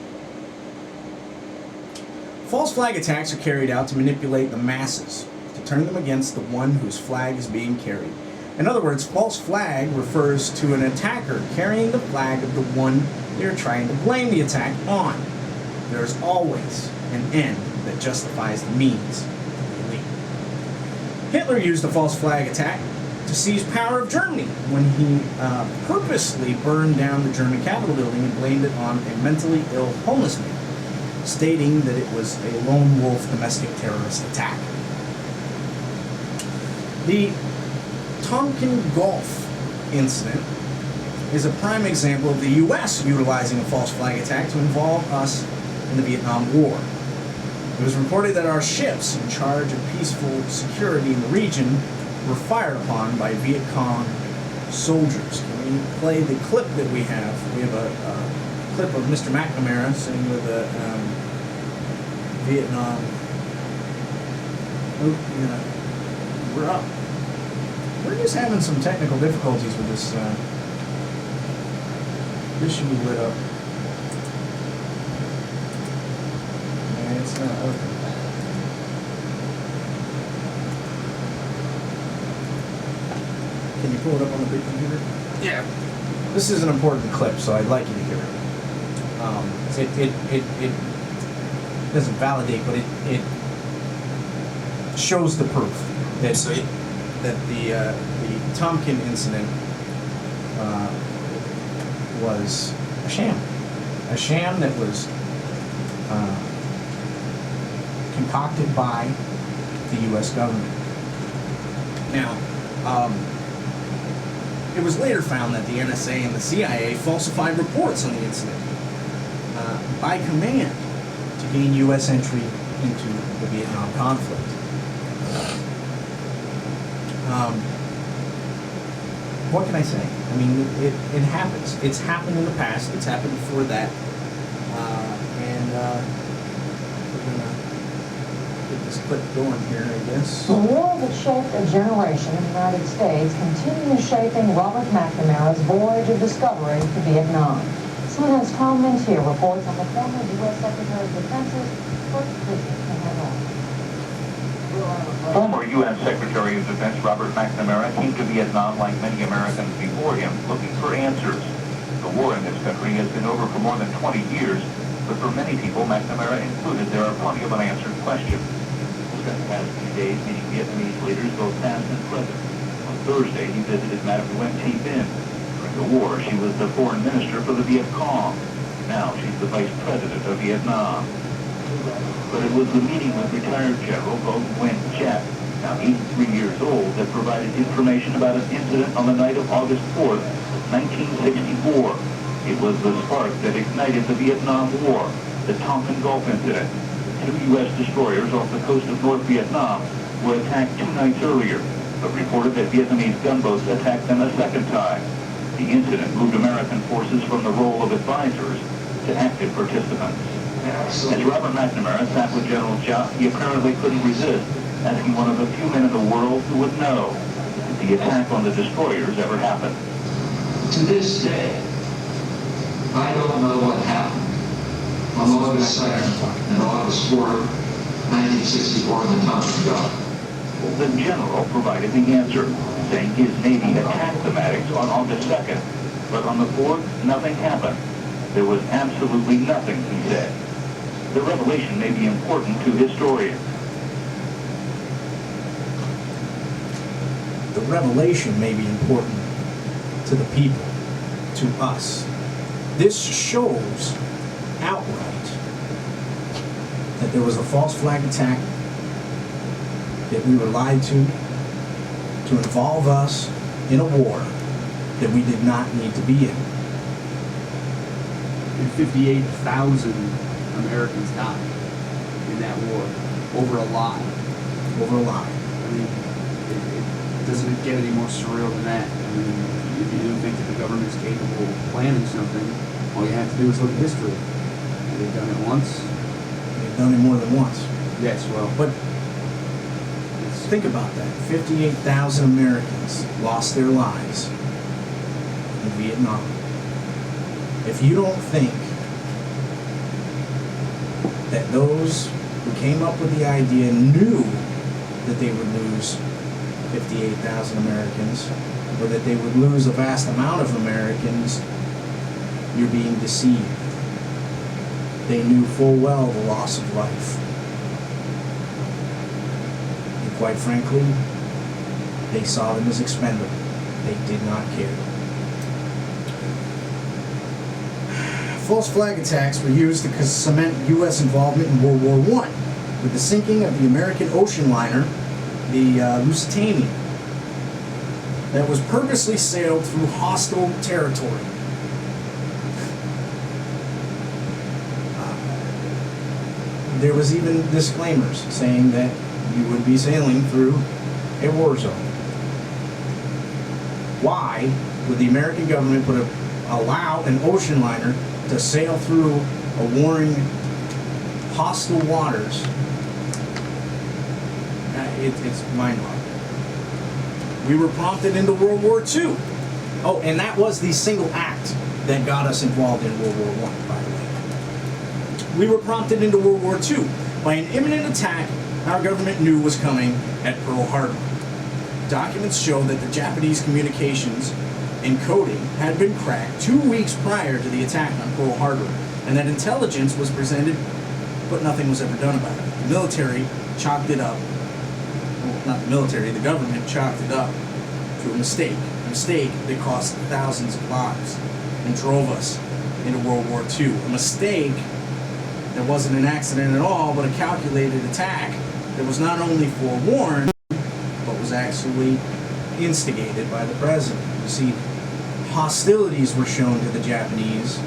Speaker 3: False flag attacks are carried out to manipulate the masses, to turn them against the one whose flag is being carried. In other words, false flag refers to an attacker carrying the flag of the one they're trying to blame the attack on. There's always an end that justifies the means. Hitler used a false flag attack to seize power of Germany when he purposely burned down the German Capitol building and blamed it on a mentally ill homeless man, stating that it was a lone wolf domestic terrorist attack. The Tonkin Gulf incident is a prime example of the U.S. utilizing a false flag attack to involve us in the Vietnam War. It was reported that our ships in charge of peaceful security in the region were fired upon by Viet Cong soldiers. Can we play the clip that we have? We have a clip of Mr. McNamara sitting with a Vietnam. Oh, yeah. We're up. We're just having some technical difficulties with this. This should be lit up. It's not open. Can you pull it up on the big computer? Yeah. This is an important clip, so I'd like you to hear it. It doesn't validate, but it shows the proof that the Tonkin incident was a sham that was concocted by the U.S. government. Now, it was later found that the NSA and the CIA falsified reports on the incident by command to gain U.S. entry into the Vietnam conflict. What can I say? I mean, it happens. It's happened in the past. It's happened before that. We're going to get this clip going here, I guess.
Speaker 9: The war that shaped a generation in the United States continues shaping Robert McNamara's voyage of discovery to Vietnam. CNN's Tom Mintier reports on the former U.S. Secretary of Defense's first visit to Hanoi.
Speaker 10: Former U.S. Secretary of Defense Robert McNamara came to Vietnam like many Americans before him, looking for answers. The war in this country has been over for more than 20 years, but for many people, McNamara included, there are plenty of unanswered questions. He spent the past few days meeting Vietnamese leaders, both past and present. On Thursday, he visited Madame Nguyen Thi Binh. During the war, she was the foreign minister for the Viet Cong. Now she's the vice president of Vietnam. But it was the meeting with retired General Vo Nguyen Chat, now 83 years old, that provided information about an incident on the night of August 4th, 1964. It was the spark that ignited the Vietnam War, the Tonkin Gulf incident. 2 U.S. destroyers off the coast of North Vietnam were attacked 2 nights earlier, but reported that Vietnamese gunboats attacked them a second time. The incident moved American forces from the role of advisors to active participants. As Robert McNamara sat with General Jia, he apparently couldn't resist asking one of the few men in the world who would know if the attack on the destroyers ever happened.
Speaker 11: To this day, I don't know what happened on August 2nd and August 4th, 1964 in the Tonkin Gulf.
Speaker 10: The general provided the answer, saying his Navy attacked the Maddox on August 2nd, but on the 4th, nothing happened. There was absolutely nothing, he said. The revelation may be important to historians.
Speaker 3: The revelation may be important to the people, to us. This shows outright that there was a false flag attack, that we were lied to involve us in a war that we did not need to be in.
Speaker 8: And 58,000 Americans died in that war over a lie.
Speaker 3: Over a lie.
Speaker 8: I mean, it doesn't get any more surreal than that. I mean, if you don't think that the government's capable of planning something, all you have to do is look at history. They've done it once.
Speaker 3: They've done it more than once.
Speaker 8: Yes, well.
Speaker 3: But think about that. 58,000 Americans lost their lives in Vietnam. If you don't think that those who came up with the idea knew that they would lose 58,000 Americans, or that they would lose a vast amount of Americans, you're being deceived. They knew full well the loss of life. And quite frankly, they saw them as expendable. They did not care. False flag attacks were used to cement U.S. involvement in World War I, with the sinking of the American ocean liner, the Lusitania, that was purposely sailed through hostile territory. There was even disclaimers saying that you would be sailing through a war zone. Why would the American government allow an ocean liner to sail through a warring, hostile waters? It's mind-boggling. We were prompted into World War II. Oh, and that was the single act that got us involved in World War I, by the way. We were prompted into World War II by an imminent attack our government knew was coming at Pearl Harbor. Documents show that the Japanese communications and coding had been cracked 2 weeks prior to the attack on Pearl Harbor, and that intelligence was presented, but nothing was ever done about it. The military chalked it up. Well, not the military, the government chalked it up to a mistake. A mistake that cost thousands of lives and drove us into World War II. A mistake that wasn't an accident at all, but a calculated attack that was not only forewarned, but was actually instigated by the president. You see, hostilities were shown to the Japanese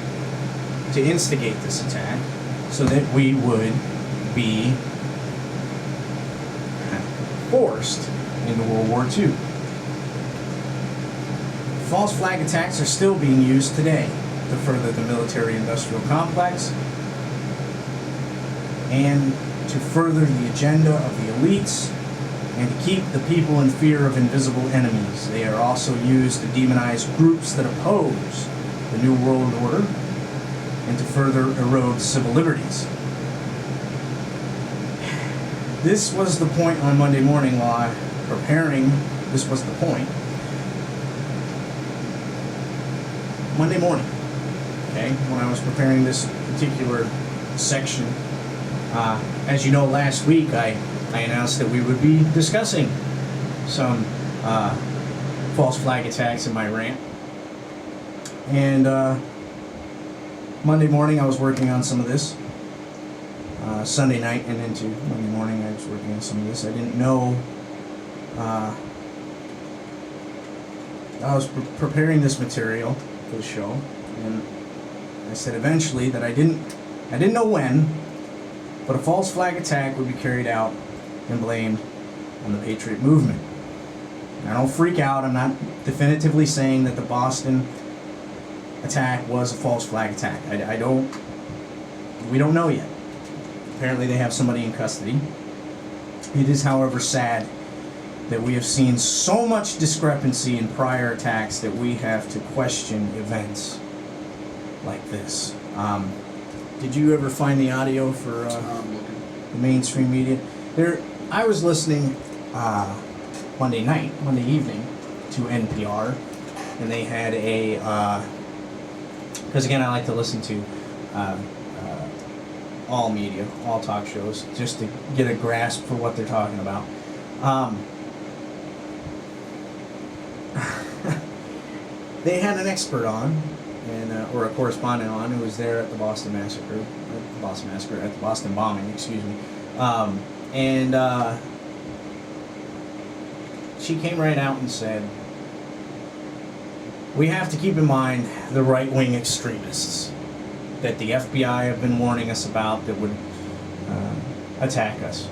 Speaker 3: to instigate this attack so that we would be forced into World War II. False flag attacks are still being used today to further the military-industrial complex and to further the agenda of the elites and to keep the people in fear of invisible enemies. They are also used to demonize groups that oppose the New World Order and to further erode civil liberties. this was the point on Monday morning while preparing. This was the point. Monday morning, okay, when I was preparing this particular section. As you know, last week I announced that we would be discussing some false flag attacks in my rant. And Monday morning I was working on some of this. Sunday night and into Monday morning I was working on some of this. I didn't know. I was preparing this material for the show, and I said eventually that I didn't know when, but a false flag attack would be carried out and blamed on the Patriot movement. Now, don't freak out. I'm not definitively saying that the Boston attack was a false flag attack. We don't know yet. Apparently they have somebody in custody. It is, however, sad that we have seen so much discrepancy in prior attacks that we have to question events like this. Did you ever find the audio for the mainstream media? I was listening Monday evening to NPR, and they had because again I like to listen to all media, all talk shows, just to get a grasp for what they're talking about. They had an expert on, or a correspondent on, who was there at the Boston bombing, excuse me. And she came right out and said, we have to keep in mind the right-wing extremists that the FBI have been warning us about that would attack us.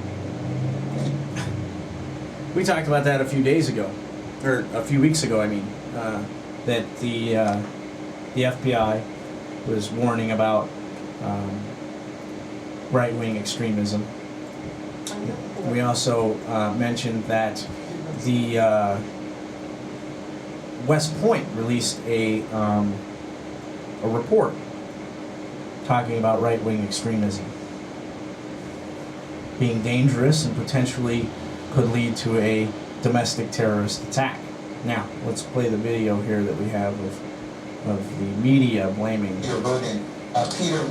Speaker 3: We talked about that a few days ago, or a few weeks ago, I mean, that the FBI was warning about right-wing extremism. We also mentioned that the West Point released a report talking about right-wing extremism being dangerous and potentially could lead to a domestic terrorist attack. Now, let's play the video here that we have of the media blaming.
Speaker 12: Peter Bergen. Peter,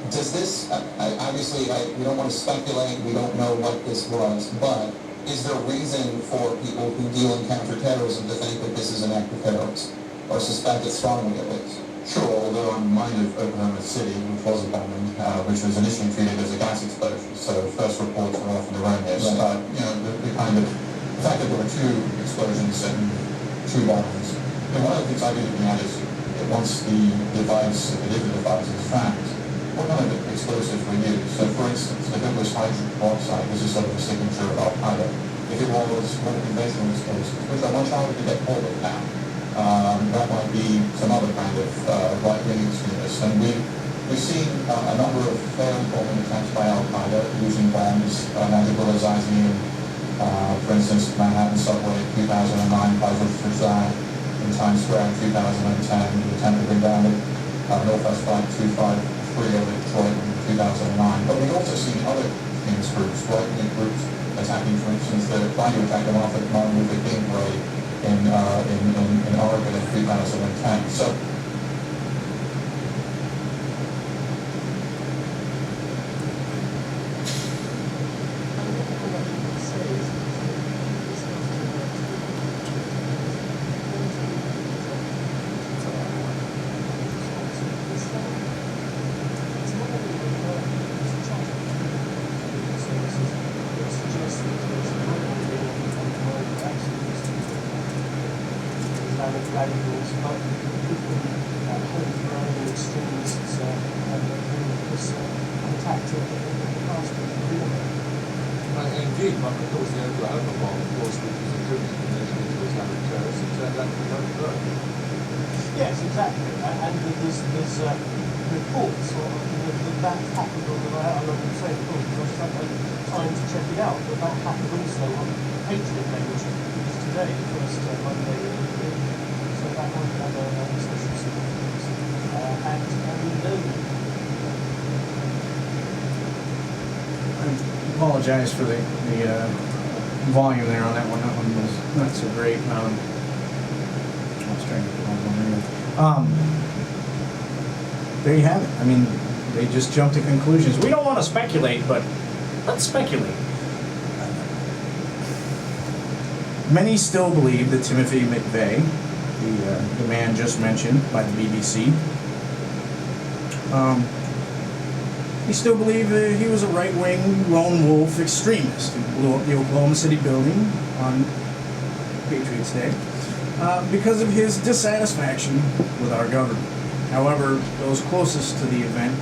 Speaker 12: does this, obviously we don't want to speculate, we don't know what this was, but is there reason for people who deal in counterterrorism to think that this is an act of terrorism, or suspect it strongly at least?
Speaker 13: Sure, although I'm reminded of Oklahoma City, which was a bombing, which was initially treated as a gas explosion, so first reports were often erroneous.
Speaker 12: Right.
Speaker 13: But, the fact that there were two explosions and two bombings, one of the things I've been looking at is once the device, the device is found, what kind of explosives were used? So, for instance, if it was hydrogen peroxide, this is sort of a signature of Al-Qaeda. If it was more conventional explosives, which are much harder to get hold of now, that might be some other kind of right-wing extremists. And we've seen a number of failed bombing attempts by Al-Qaeda using bombs, radicalizing, for instance, Manhattan subway in 2009, Faisal Shahzad in Times Square in 2010, the attempt to bring down the Northwest Flight 253 over Detroit in 2009. But we've also seen other extremist groups, right-wing groups, attacking, for instance, trying to attack the Martin Luther King parade in Oregon in 2010. So
Speaker 14: radicals, but people hold radical extremists attacked in the past.
Speaker 15: Indeed, but of course the Oklahoma bomb, of course, which was attributed initially to Islamic terrorists, it turned out to be homegrown.
Speaker 14: Yes, exactly. And there's reports that happened on the I'm not going to say the book because I haven't had time to check it out, but that happened also on Patriot Day, which is today, the first Monday of the year. So that might have a special significance. And we know
Speaker 3: apologize for the volume there on that one. That one was not so great. I was trying to get on one. There you have it. I mean, they just jump to conclusions. We don't want to speculate, but let's speculate. Many still believe that Timothy McVeigh, the man just mentioned by the BBC, he still believed that he was a right-wing lone wolf extremist who blew up the Oklahoma City building on Patriots Day because of his dissatisfaction with our government. However, those closest to the event,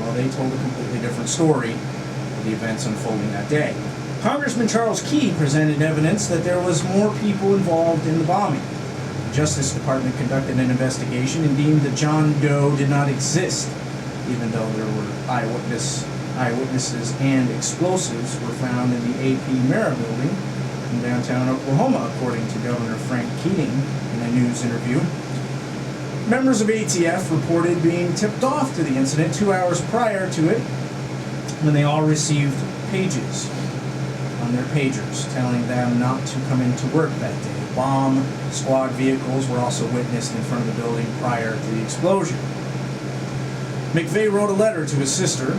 Speaker 3: well, they told a completely different story of the events unfolding that day. Congressman Charles Key presented evidence that there was more people involved in the bombing. The Justice Department conducted an investigation and deemed that John Doe did not exist, even though there were eyewitnesses and explosives were found in the AP Mara building in downtown Oklahoma, according to Governor Frank Keating in a news interview. Members of ATF reported being tipped off to the incident 2 hours prior to it when they all received pages on their pagers telling them not to come into work that day. Bomb squad vehicles were also witnessed in front of the building prior to the explosion. McVeigh wrote a letter to his sister,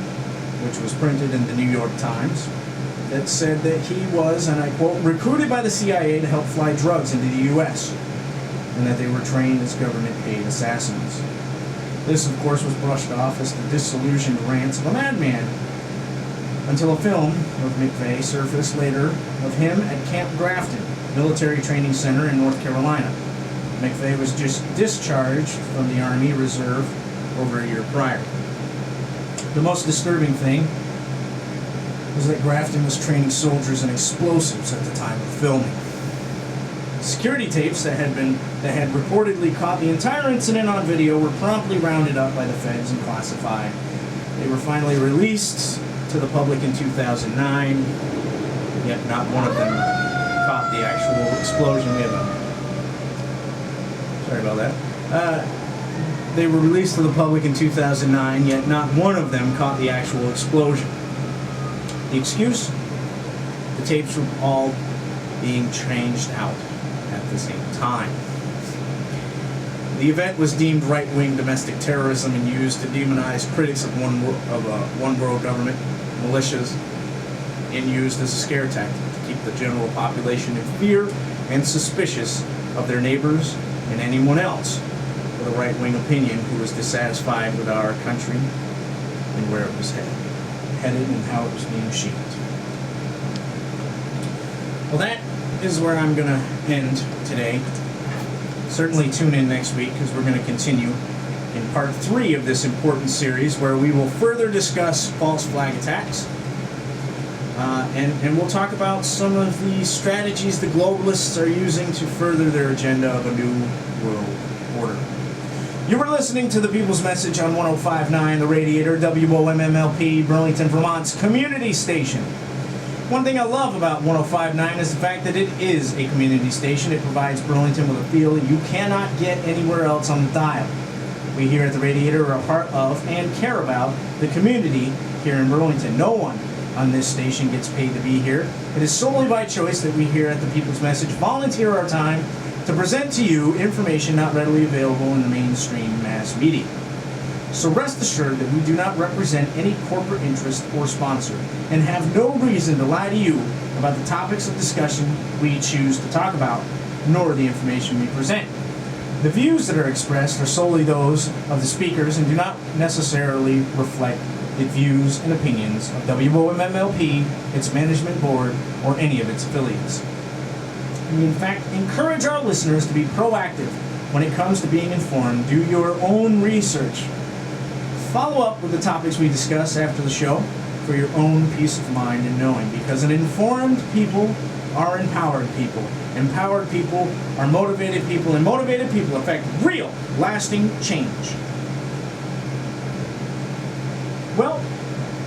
Speaker 3: which was printed in the New York Times, that said that he was, and I quote, recruited by the CIA to help fly drugs into the U.S., and that they were trained as government-paid assassins. This, of course, was brushed off as the disillusioned rants of a madman, until a film of McVeigh surfaced later of him at Camp Grafton, military training center in North Carolina. McVeigh was just discharged from the Army Reserve over a year prior. The most disturbing thing was that Grafton was training soldiers in explosives at the time of filming. Security tapes that had reportedly caught the entire incident on video were promptly rounded up by the feds and classified. They were finally released to the public in 2009, yet not one of them caught the actual explosion. Sorry about that. They were released to the public in 2009, yet not one of them caught the actual explosion. The excuse? The tapes were all being changed out at the same time. The event was deemed right-wing domestic terrorism and used to demonize critics of one world government, militias, and used as a scare tactic to keep the general population in fear and suspicious of their neighbors and anyone else with a right-wing opinion who was dissatisfied with our country and where it was headed and how it was being shaped. Well, that is where I'm going to end today. Certainly tune in next week because we're going to continue in part 3 of this important series where we will further discuss false flag attacks. And we'll talk about some of the strategies the globalists are using to further their agenda of a new world order. You were listening to The People's Message on 105.9 The Radiator, WOMMLP, Burlington, Vermont's community station. One thing I love about 105.9 is the fact that it is a community station. It provides Burlington with a feel you cannot get anywhere else on the dial. We here at The Radiator are a part of and care about the community here in Burlington. No one on this station gets paid to be here. It is solely by choice that we here at The People's Message volunteer our time to present to you information not readily available in the mainstream mass media. So rest assured that we do not represent any corporate interest or sponsor and have no reason to lie to you about the topics of discussion we choose to talk about, nor the information we present. The views that are expressed are solely those of the speakers and do not necessarily reflect the views and opinions of WOMMLP, its management board, or any of its affiliates. We in fact encourage our listeners to be proactive when it comes to being informed. Do your own research. Follow up with the topics we discuss after the show for your own peace of mind and knowing, because an informed people are empowered people. Empowered people are motivated people, and motivated people affect real, lasting change. Well,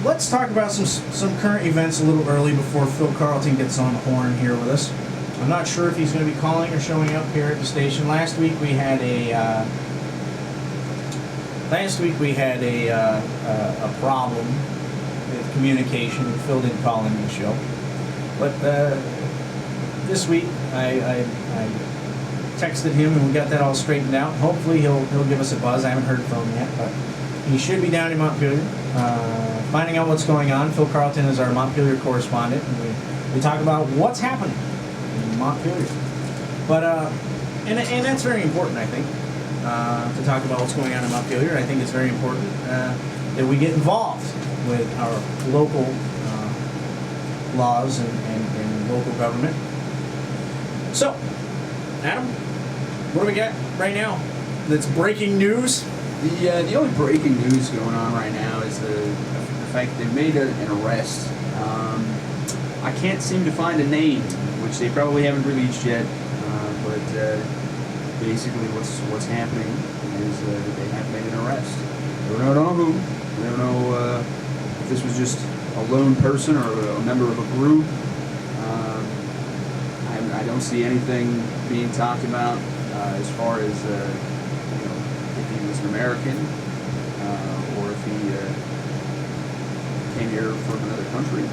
Speaker 3: let's talk about some current events a little early before Phil Carlton gets on the horn here with us. I'm not sure if he's going to be calling or showing up here at the station. Last week we had a problem with communication and filled in calling the show. But this week I texted him and we got that all straightened out. Hopefully he'll give us a buzz. I haven't heard from him yet, but he should be down in Montpelier, finding out what's going on. Phil Carlton is our Montpelier correspondent, and we talk about what's happening in Montpelier. But and that's very important, I think, to talk about what's going on in Montpelier. I think it's very important that we get involved with our local laws and local government. So, Adam, what do we got right now that's breaking news?
Speaker 8: The only breaking news going on right now is the fact that they made an arrest. I can't seem to find a name, which they probably haven't released yet. But basically, what's happening is that they have made an arrest. We don't know who. We don't know if this was just a lone person or a member of a group. I don't see anything being talked about as far as if he was an American or if he came here from another country.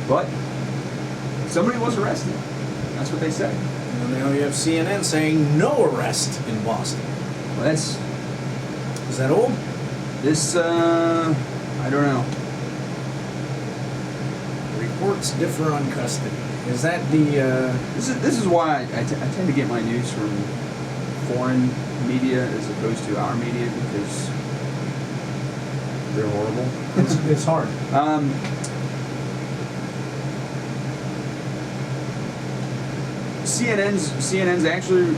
Speaker 8: But somebody was arrested. That's what they said.
Speaker 3: And now you have CNN saying no arrest in Boston.
Speaker 8: Well, is
Speaker 3: that old?
Speaker 8: This, I don't know.
Speaker 3: Reports differ on custody. Is that the?
Speaker 8: This is why I tend to get my news from foreign media as opposed to our media, because they're horrible.
Speaker 3: It's hard.
Speaker 8: CNN's actually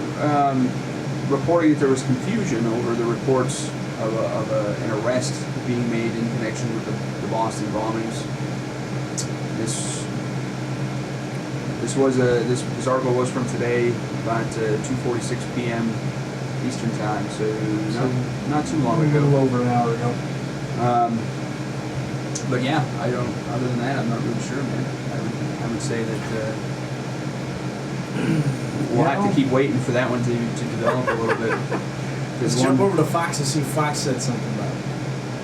Speaker 8: reporting that there was confusion over the reports of an arrest being made in connection with the Boston bombings. This article was from today, about 2:46 p.m. Eastern time, so not too long ago.
Speaker 3: A little over an hour ago.
Speaker 8: But yeah, I don't. Other than that, I'm not really sure, man. I would say that we'll have to keep waiting for that one to develop a little bit.
Speaker 3: Let's jump over to Fox and see if Fox said something about it.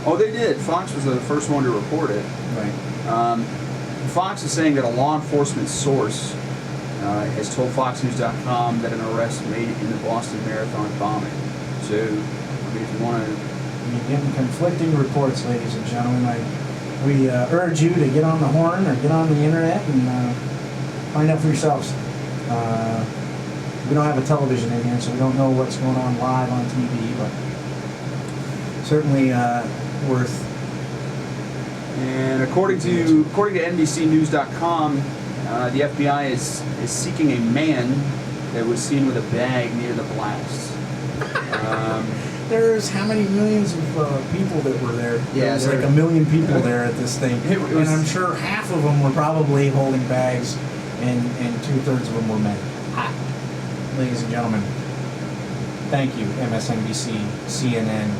Speaker 8: Oh, they did. Fox was the first one to report it.
Speaker 3: Right.
Speaker 8: Fox is saying that a law enforcement source has told FoxNews.com that an arrest made in the Boston Marathon bombing. So, I mean, if you want to...
Speaker 3: You're getting conflicting reports, ladies and gentlemen. We urge you to get on the horn or get on the internet and find out for yourselves. We don't have a television in here, so we don't know what's going on live on TV, but certainly worth.
Speaker 8: And according to NBCNews.com, the FBI is seeking a man that was seen with a bag near the blast.
Speaker 3: There's how many millions of people that were there?
Speaker 8: Yeah,
Speaker 3: there's like a million people there at this thing, and I'm sure half of them were probably holding bags, and 2/3 of them were men. Ladies and gentlemen, thank you, MSNBC, CNN,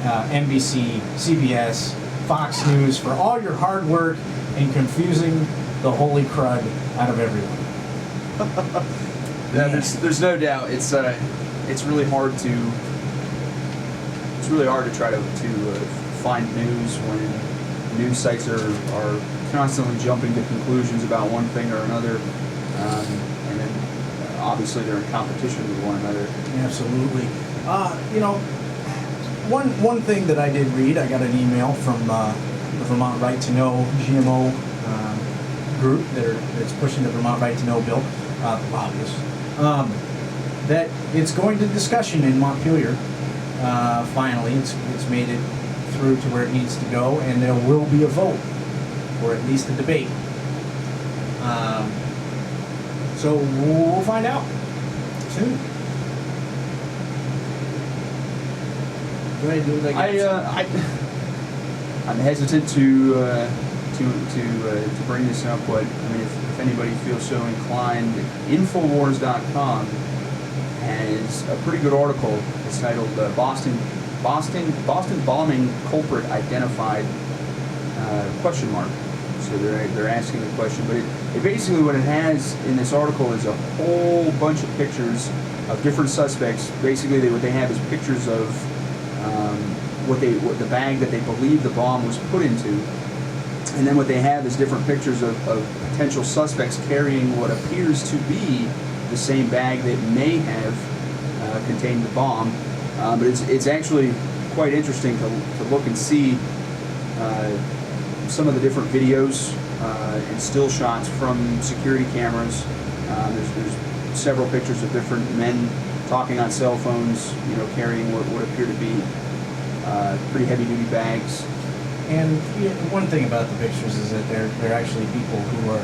Speaker 3: NBC, CBS, Fox News, for all your hard work in confusing the holy crud out of everyone.
Speaker 8: Yeah, there's no doubt. It's really hard to try to find news when news sites are constantly jumping to conclusions about one thing or another, and then obviously they're in competition with one another.
Speaker 3: Absolutely. One thing that I did read, I got an email from the Vermont Right to Know GMO group that's pushing the Vermont Right to Know bill, lobbyists, that it's going to discussion in Montpelier. Finally, it's made it through to where it needs to go, and there will be a vote, or at least a debate. So we'll find out soon. Go ahead, do like
Speaker 8: I'm hesitant to bring this up, but I mean, if anybody feels so inclined, Infowars.com has a pretty good article. It's titled "Boston Bombing Culprit Identified?" ? So they're asking the question, but it basically what it has in this article is a whole bunch of pictures of different suspects. Basically, what they have is pictures of what the bag that they believe the bomb was put into, and then what they have is different pictures of potential suspects carrying what appears to be the same bag that may have contained the bomb. But it's actually quite interesting to look and see some of the different videos and still shots from security cameras. There's several pictures of different men talking on cell phones, carrying what appear to be pretty heavy-duty bags.
Speaker 3: And one thing about the pictures is that they're actually people who are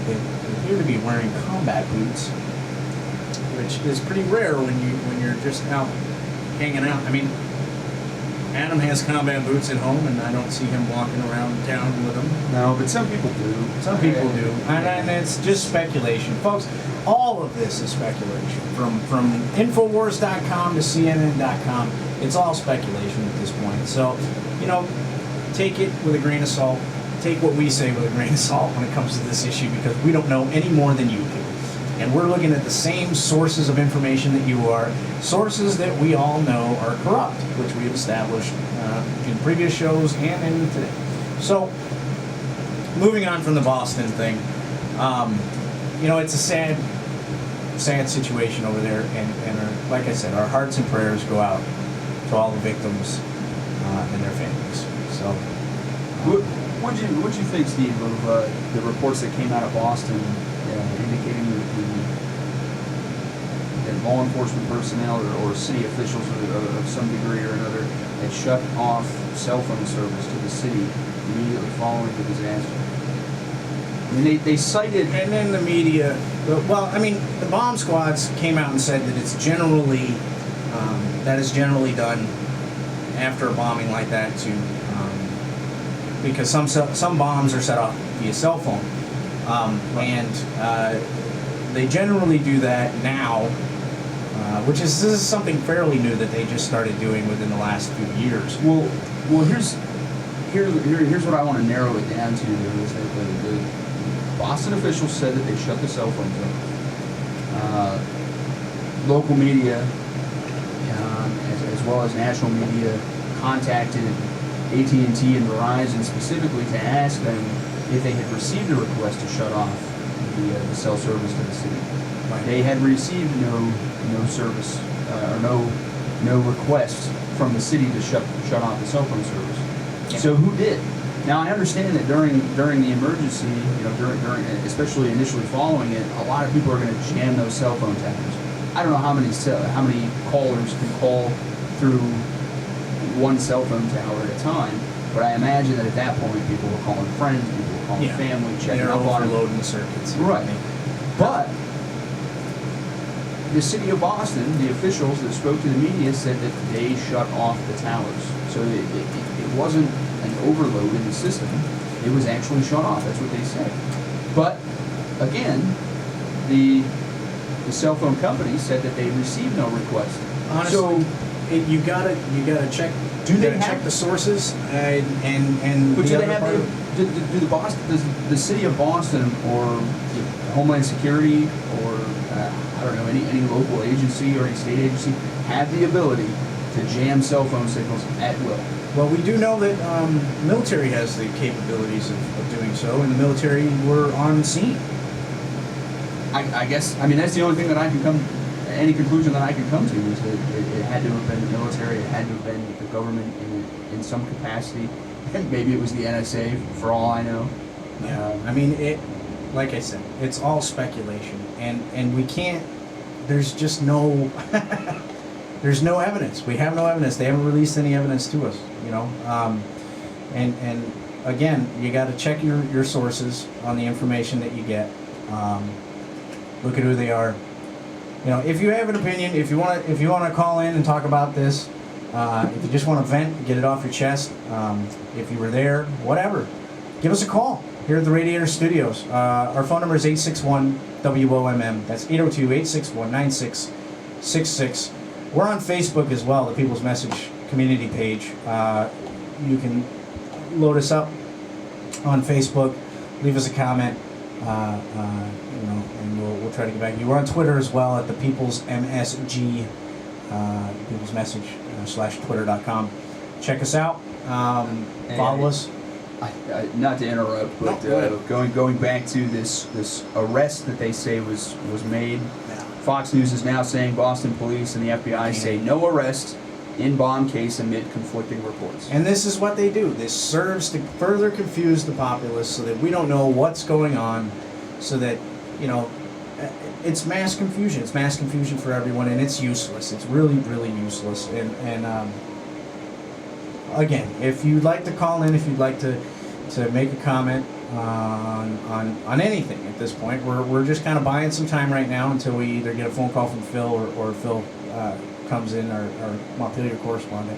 Speaker 3: they appear to be wearing combat boots, which is pretty rare when you're just out hanging out. I mean, Adam has combat boots at home, and I don't see him walking around town with them.
Speaker 8: No, but some people do.
Speaker 3: Some people do, and it's just speculation, folks. All of this is speculation, from Infowars.com to CNN.com. It's all speculation at this point. So, take it with a grain of salt. Take what we say with a grain of salt when it comes to this issue, because we don't know any more than you do. And we're looking at the same sources of information that you are, sources that we all know are corrupt, which we have established in previous shows and in today. So, moving on from the Boston thing, it's a sad situation over there, and like I said, our hearts and prayers go out to all the victims and their families. So,
Speaker 8: what do you think, Steve, of the reports that came out of Boston indicating that law enforcement personnel or city officials of some degree or another had shut off cell phone service to the city immediately following the disaster? I mean, they cited...
Speaker 3: And then the media... Well, I mean, the bomb squads came out and said that it's generally... that is generally done after a bombing like that because some bombs are set off via cell phone. And they generally do that now, this is something fairly new that they just started doing within the last few years.
Speaker 8: Well, here's what I want to narrow it down to. Is that the Boston officials said that they shut the cell phones off. Local media, as well as national media, contacted AT&T and Verizon specifically to ask them if they had received a request to shut off the cell service to the city.
Speaker 3: Right.
Speaker 8: They had received no service or no request from the city to shut off the cell phone service. Yeah. So who did? Now I understand that during the emergency, during especially initially following it, a lot of people are going to jam those cell phone towers. I don't know how many callers can call through one cell phone tower at a time, but I imagine that at that point people were calling friends, people were calling family, checking up on them.
Speaker 3: Overloading the circuits.
Speaker 8: Right. But the city of Boston, the officials that spoke to the media, said that they shut off the towers. So it wasn't an overload in the system. It was actually shut off. That's what they said. But again, the cell phone company said that they received no request.
Speaker 3: Honestly, you gotta check.
Speaker 8: Do they
Speaker 3: check the sources and
Speaker 8: but
Speaker 3: the
Speaker 8: do
Speaker 3: other
Speaker 8: they have
Speaker 3: part
Speaker 8: does the city of Boston or Homeland Security or I don't know any local agency or any state agency have the ability to jam cell phone signals at will?
Speaker 3: Well, we do know that the military has the capabilities of doing so, and the military were on scene.
Speaker 8: I guess, that's the only thing that I can any conclusion that I can come to is that it had to have been the military, it had to have been the government in some capacity. Maybe it was the NSA, for all I know.
Speaker 3: Yeah, like I said, it's all speculation, and we can't. There's just no. There's no evidence. We have no evidence. They haven't released any evidence to us. And again, you got to check your sources on the information that you get. Look at who they are. If you have an opinion, if you want to call in and talk about this, if you just want to vent, get it off your chest, if you were there, whatever, give us a call here at the Radiator Studios. Our phone number is 861-WOMM. That's 802-861-9666. We're on Facebook as well, the People's Message community page. You can load us up on Facebook, leave us a comment. And we'll try to get back to you. We're on Twitter as well at the People's MSG, People's Message /Twitter.com. check us out. Follow us.
Speaker 8: Not to interrupt, but going back to this arrest that they say was made.
Speaker 3: Yeah.
Speaker 8: Fox News is now saying Boston police and the FBI say no arrest in bomb case amid conflicting reports.
Speaker 3: And this is what they do. This serves to further confuse the populace so that we don't know what's going on, so that, you know, it's mass confusion. It's mass confusion for everyone, and it's useless. It's really, really useless. And again, if you'd like to call in, if you'd like to make a comment on anything at this point, we're just kind of buying some time right now until we either get a phone call from Phil or Phil comes in, our Montpelier correspondent.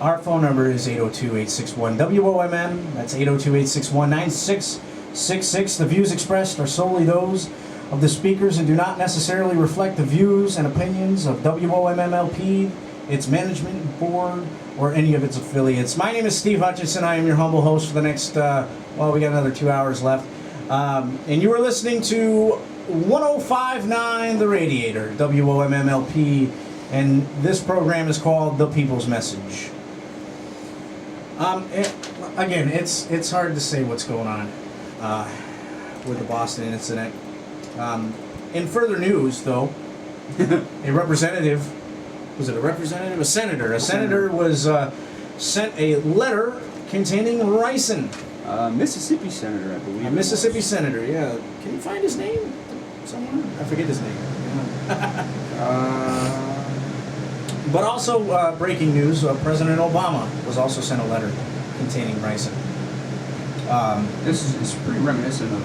Speaker 3: Our phone number is 802-861-WOMM. That's 802-861-9666. The views expressed are solely those of the speakers and do not necessarily reflect the views and opinions of WOMMLP, its management board, or any of its affiliates. My name is Steve Hutchinson. I am your humble host for the next, we got another 2 hours left. And you are listening to 105.9 The Radiator, WOMMLP, and this program is called The People's Message. Again, it's hard to say what's going on with the Boston incident. In further news, though, a representative, was it a representative? A senator. A senator was sent a letter containing ricin.
Speaker 8: Mississippi senator, I believe.
Speaker 3: A Mississippi senator, yeah. Can you find his name somewhere? I forget his name. But also, breaking news, President Obama was also sent a letter containing ricin.
Speaker 8: This is pretty reminiscent of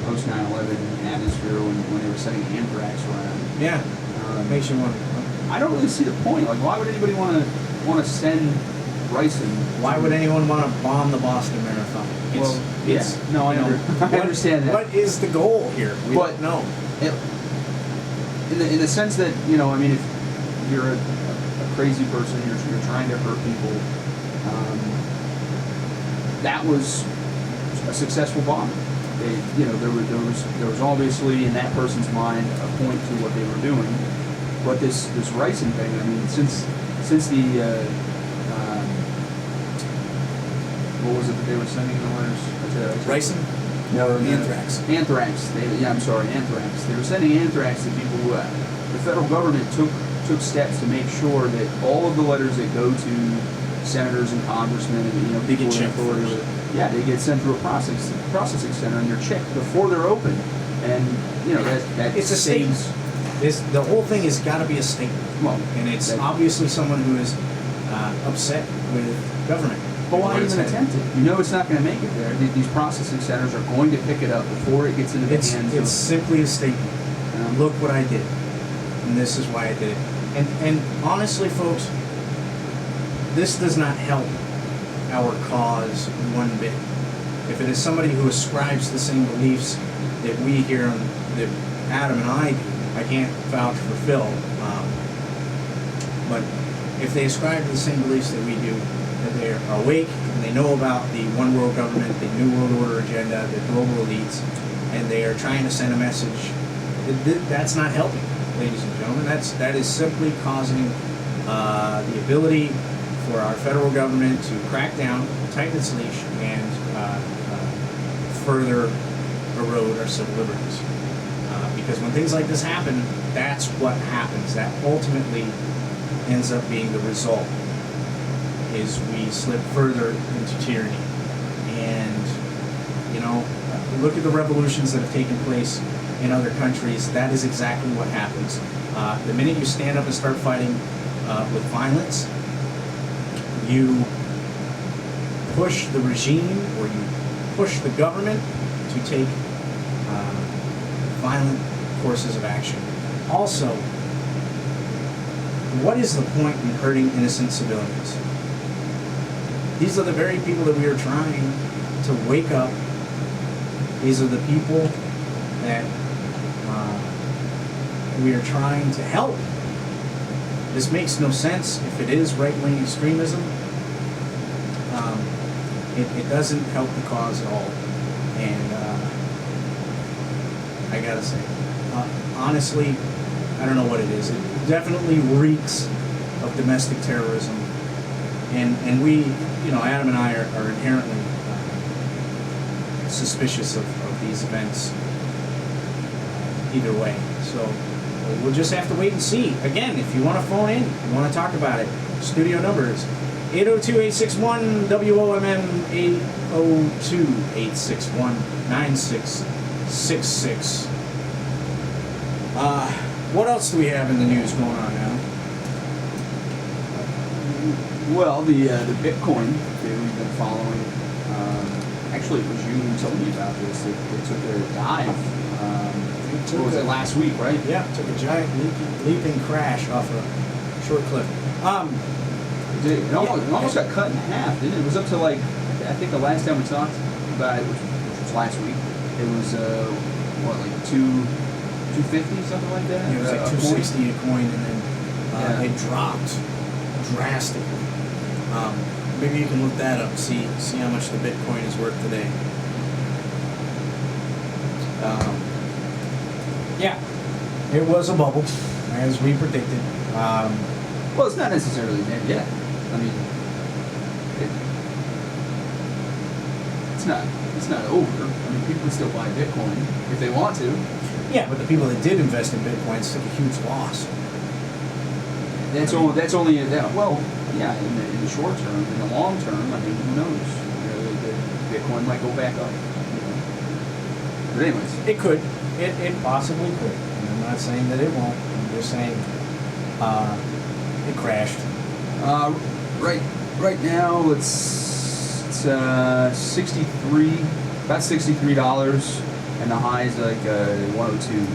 Speaker 8: post 9/11 atmosphere when they were sending anthrax around.
Speaker 3: Yeah, makes you wonder.
Speaker 8: I don't really see the point. Like, why would anybody want to send ricin?
Speaker 3: Why would anyone want to bomb the Boston Marathon?
Speaker 8: I understand that.
Speaker 3: What is the goal here? We don't know.
Speaker 8: In the sense that, you know, I mean, if you're a crazy person, you're trying to hurt people. That was a successful bomb. There was obviously in that person's mind a point to what they were doing. But this ricin thing, I mean, since the what was it that they were sending the letters?
Speaker 3: Ricin?
Speaker 8: No,
Speaker 3: anthrax.
Speaker 8: Anthrax. Anthrax. They were sending anthrax to people who the federal government took steps to make sure that all of the letters that go to senators and congressmen and
Speaker 3: they get
Speaker 8: checked.
Speaker 3: authority.
Speaker 8: They get sent through a processing center and they're checked before they're open, and that
Speaker 3: it's a statement. The whole thing has got to be a statement.
Speaker 8: Well,
Speaker 3: and it's obviously someone who is upset with government.
Speaker 8: But why even attempt it? You know it's not going to make it there. These processing centers are going to pick it up before it gets into the hands.
Speaker 3: It's simply a statement. Look what I did, and this is why I did it. And honestly, folks, this does not help our cause one bit. If it is somebody who ascribes the same beliefs that we here, that Adam and I do, I can't vouch for Phil, but if they ascribe to the same beliefs that we do, that they are awake and they know about the one world government, the new world order agenda, the global elites, and they are trying to send a message, that's not helping, ladies and gentlemen. That is simply causing the ability for our federal government to crack down, tighten its leash, and further erode our civil liberties. Because when things like this happen, that's what happens. That ultimately ends up being the result, is we slip further into tyranny. And, look at the revolutions that have taken place in other countries. That is exactly what happens. The minute you stand up and start fighting with violence, you push the regime, or you push the government to take violent courses of action. Also, what is the point in hurting innocent civilians? These are the very people that we are trying to wake up. These are the people that we are trying to help. This makes no sense if it is right-wing extremism. It doesn't help the cause at all. And I gotta say, honestly, I don't know what it is. It definitely reeks of domestic terrorism, and we, Adam and I are inherently suspicious of these events either way. So we'll just have to wait and see. Again, if you want to phone in, you want to talk about it, studio numbers 802-861-WOMM, 802-861-9666. What else do we have in the news going on now?
Speaker 8: Well, the Bitcoin that we've been following. Actually, it was you who told me about this. It took a dive. What was it, last week, right?
Speaker 3: Yeah, took a giant leaping crash off a short cliff.
Speaker 8: It almost got cut in half, didn't it? It was up to I think the last time we talked about it, which was last week, it was, 250, something like that?
Speaker 3: Yeah, it was like 260 a coin, and then it dropped drastically. Maybe you can look that up, see how much the Bitcoin is worth today. Yeah, it was a bubble, as we predicted.
Speaker 8: Well, it's not necessarily dead yet. I mean, it's not over. I mean, people can still buy Bitcoin if they want to.
Speaker 3: Yeah, but the people that did invest in Bitcoin took a huge loss.
Speaker 8: That's only well, yeah, in the short term. In the long term, I mean, who knows? The Bitcoin might go back up. But anyways,
Speaker 3: it could. It possibly could. I'm not saying that it won't. I'm just saying it crashed.
Speaker 8: Right now it's 63, about $63, and the high is like 102.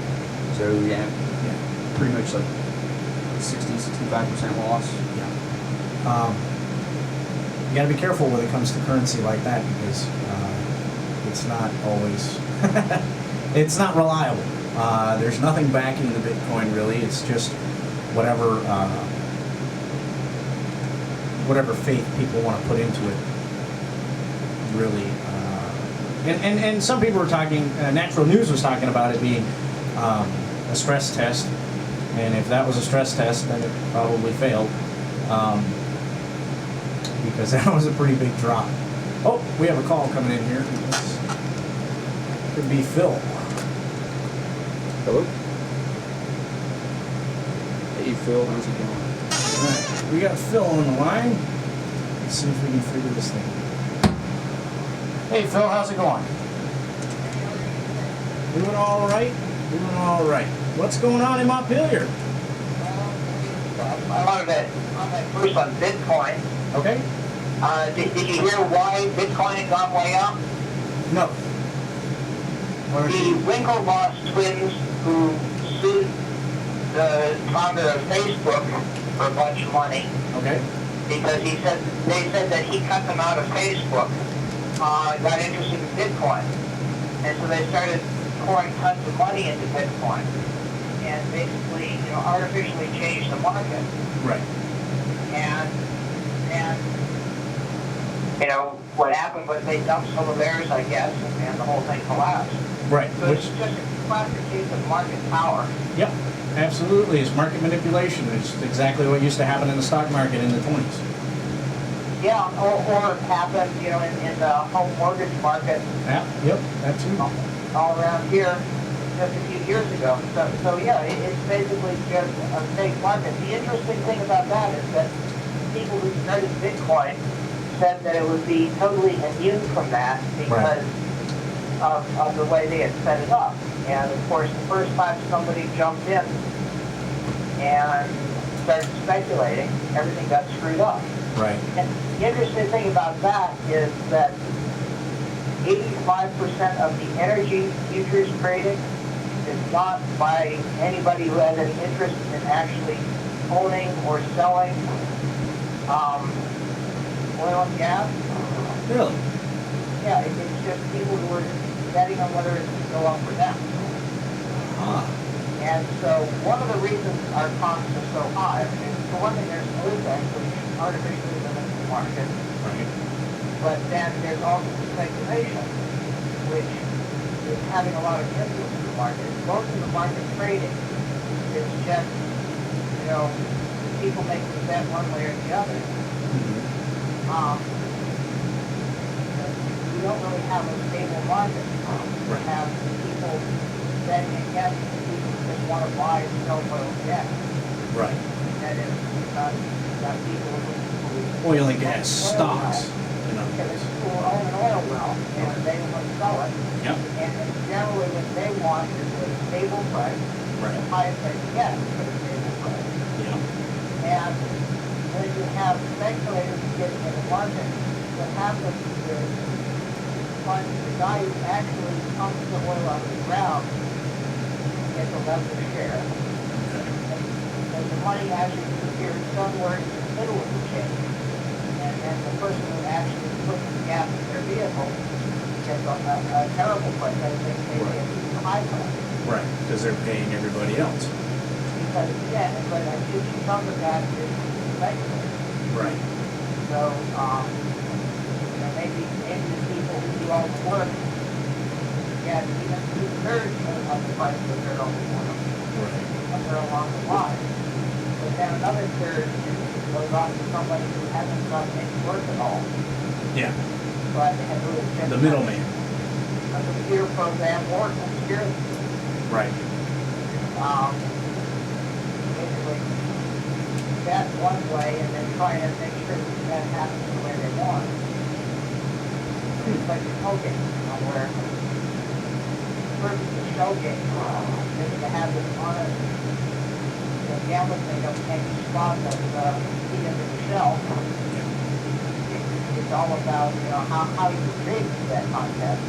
Speaker 8: So yeah, pretty much like 60-65% loss.
Speaker 3: Yeah. You got to be careful when it comes to currency like that, because it's not always it's not reliable. There's nothing backing the Bitcoin really. It's just whatever faith people want to put into it. Really, and some people were talking. Natural News was talking about it being a stress test. And if that was a stress test, then it probably failed, because that was a pretty big drop. Oh, we have a call coming in here. This could be Phil.
Speaker 8: Hello? Hey, Phil, how's it going?
Speaker 3: All right, we got Phil on the line. Let's see if we can figure this thing out. Hey, Phil, how's it going? Doing all right. Doing all right. What's going on in Montpelier?
Speaker 16: I wanted to first on Bitcoin.
Speaker 3: Okay.
Speaker 16: Did you hear why Bitcoin had gone way up?
Speaker 3: No.
Speaker 16: The Winklevoss twins, who sued the founder of Facebook for a bunch of money.
Speaker 3: Okay.
Speaker 16: Because they said that he cut them out of Facebook, got interested in Bitcoin. And so they started pouring tons of money into Bitcoin and basically, artificially changed the market.
Speaker 3: Right.
Speaker 16: And what happened was they dumped some of theirs, I guess, and the whole thing collapsed.
Speaker 3: Right.
Speaker 16: So it's just a classic case of market power.
Speaker 3: Yep. Absolutely. It's market manipulation. It's exactly what used to happen in the stock market in the 20s.
Speaker 16: Yeah, or it happened, in the home mortgage market.
Speaker 3: Yeah. Yep. That too.
Speaker 16: All around here just a few years ago. So yeah, it's basically just a fake market. The interesting thing about that is that people who started Bitcoin said that it would be totally immune from that because of the way they had set it up. And of course, the first time somebody jumped in and started speculating, everything got screwed up.
Speaker 3: Right.
Speaker 16: And the interesting thing about that is that 85% of the energy futures trading is not by anybody who has any interest in actually owning or selling oil and gas.
Speaker 3: Really?
Speaker 16: Yeah, it's just people who are betting on whether it's going to go up or down. And so one of the reasons our costs are so high, for one thing, there's OPEC, which artificially limits the market.
Speaker 3: Right.
Speaker 16: But then there's also the speculation, which is having a lot of influence in the market. Most of the market trading is just, people make the bet one way or the other. We don't really have a stable market. We have people betting against the people who just want to buy and sell oil and gas.
Speaker 3: Right.
Speaker 16: That is, not people who
Speaker 3: Oil and gas stocks.
Speaker 16: who own an oil well and they want to sell it.
Speaker 3: Yep.
Speaker 16: And generally what they want is a stable price,
Speaker 3: Right.
Speaker 16: the highest they can get for a stable price.
Speaker 3: Yeah.
Speaker 16: And when you have speculators getting in the market, what happens is the guy who actually pumps the oil out of the ground gets a lesser share. And the money actually disappears somewhere in the middle of the chain. And the person who actually puts the gas in their vehicle gets a terrible price. I think maybe a high price.
Speaker 3: Right, because they're paying everybody else.
Speaker 16: Because, yeah, but I think some of that is speculative.
Speaker 3: Right.
Speaker 16: So, maybe the people who do all the work get even 2/3 of the price of their own oil.
Speaker 3: Right.
Speaker 16: Somewhere along the line. But then another third goes on to somebody who hasn't done any work at all.
Speaker 3: Yeah.
Speaker 16: But has really just
Speaker 3: The middleman.
Speaker 16: a computer program or conspiracy.
Speaker 3: Right.
Speaker 16: Basically, bet one way and then try to make sure that happens the way they want. It's like a shell game, where first it's a shell game, then you have this honest gambling thing of any spot that's key into the shell. It's all about, how you rig that contest.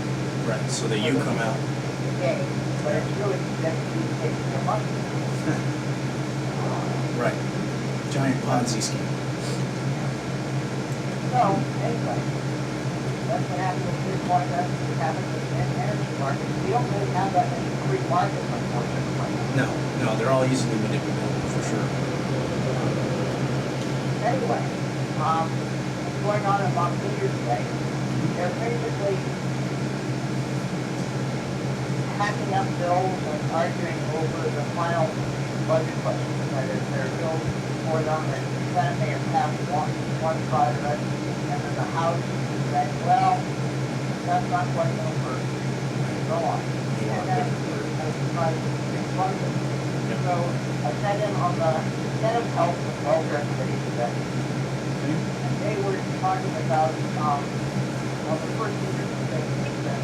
Speaker 3: Right, so that you come out.
Speaker 16: The game, but it's really just you taking your money.
Speaker 3: Right. Giant Ponzi scheme.
Speaker 16: So, anyway, that's what happens with Bitcoin, that's what happens with the energy market. We don't really have that many free markets, unfortunately.
Speaker 3: No, they're all easily manipulated, for sure.
Speaker 16: Anyway, what's going on in Montpelier today, they're basically hacking up bills and arguing over the final budget question. That is, there are bills before them, and the Senate may have passed one side of it, and then the House is saying, well, that's not quite the first. So on. And then tries to fund it. So I sat in on the Senate Health and Welfare Committee today, and they were talking about, the first interesting thing is that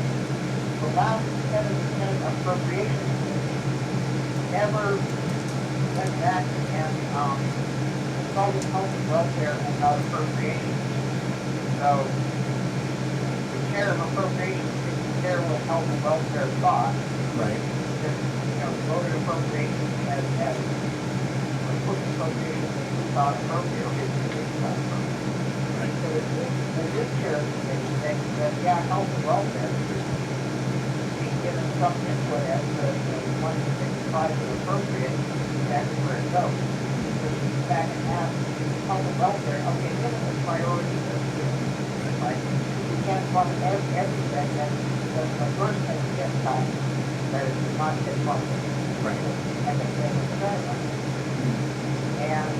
Speaker 16: the last Senate appropriations never went back and consulted health and welfare about appropriations. So the chair of appropriations didn't care what health and welfare thought.
Speaker 3: Right.
Speaker 16: Just, voted appropriations as or put appropriations as he thought appropriate or his thought appropriate.
Speaker 3: Right.
Speaker 16: So this chair of the committee thinks that, health and welfare should be given some input as to the money that they decide to appropriate, that's where it goes. So she's back and asks health and welfare, okay, give us a priority list here. Right? You can't fund everything that's the first thing to get done. That is not get funded.
Speaker 3: Right.
Speaker 16: And the thing is better. And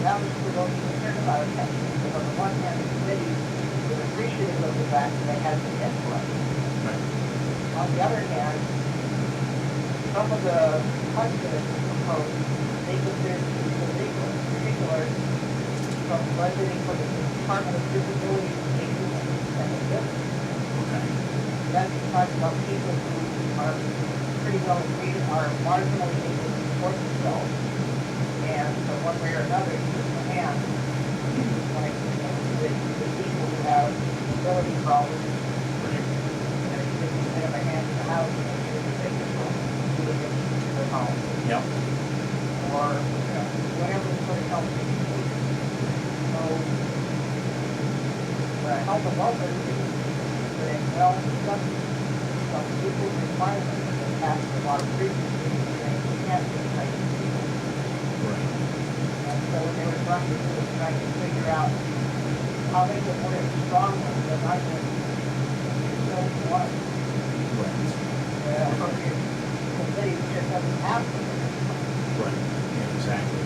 Speaker 16: that was for those concerned about it. Because on the one hand, the committee was appreciative of the fact that they had some input.
Speaker 3: Right.
Speaker 16: On the other hand, some of the cuts that have been proposed, they consider to be illegal. In particular, from budgeting for the Department of Disability Education and Disability.
Speaker 3: Okay.
Speaker 16: That's talking about people who are pretty well treated, are marginally able to support themselves. And so one way or another, it's just a hand. Like, the people who have mobility problems, and it's just a bit of a hand in the house to make sure that they can do the things to their home.
Speaker 3: Yep.
Speaker 16: Or, whatever sort of help they can do. So, health and welfare is saying, well, some people's requirements have been passed a lot of frequency, saying we can't do type of people.
Speaker 3: Right.
Speaker 16: And so what they were trying to do was trying to figure out how they could word it strongly, but not just so one.
Speaker 3: Right.
Speaker 16: Appropriate committee just doesn't have to.
Speaker 3: Right. Yeah, exactly.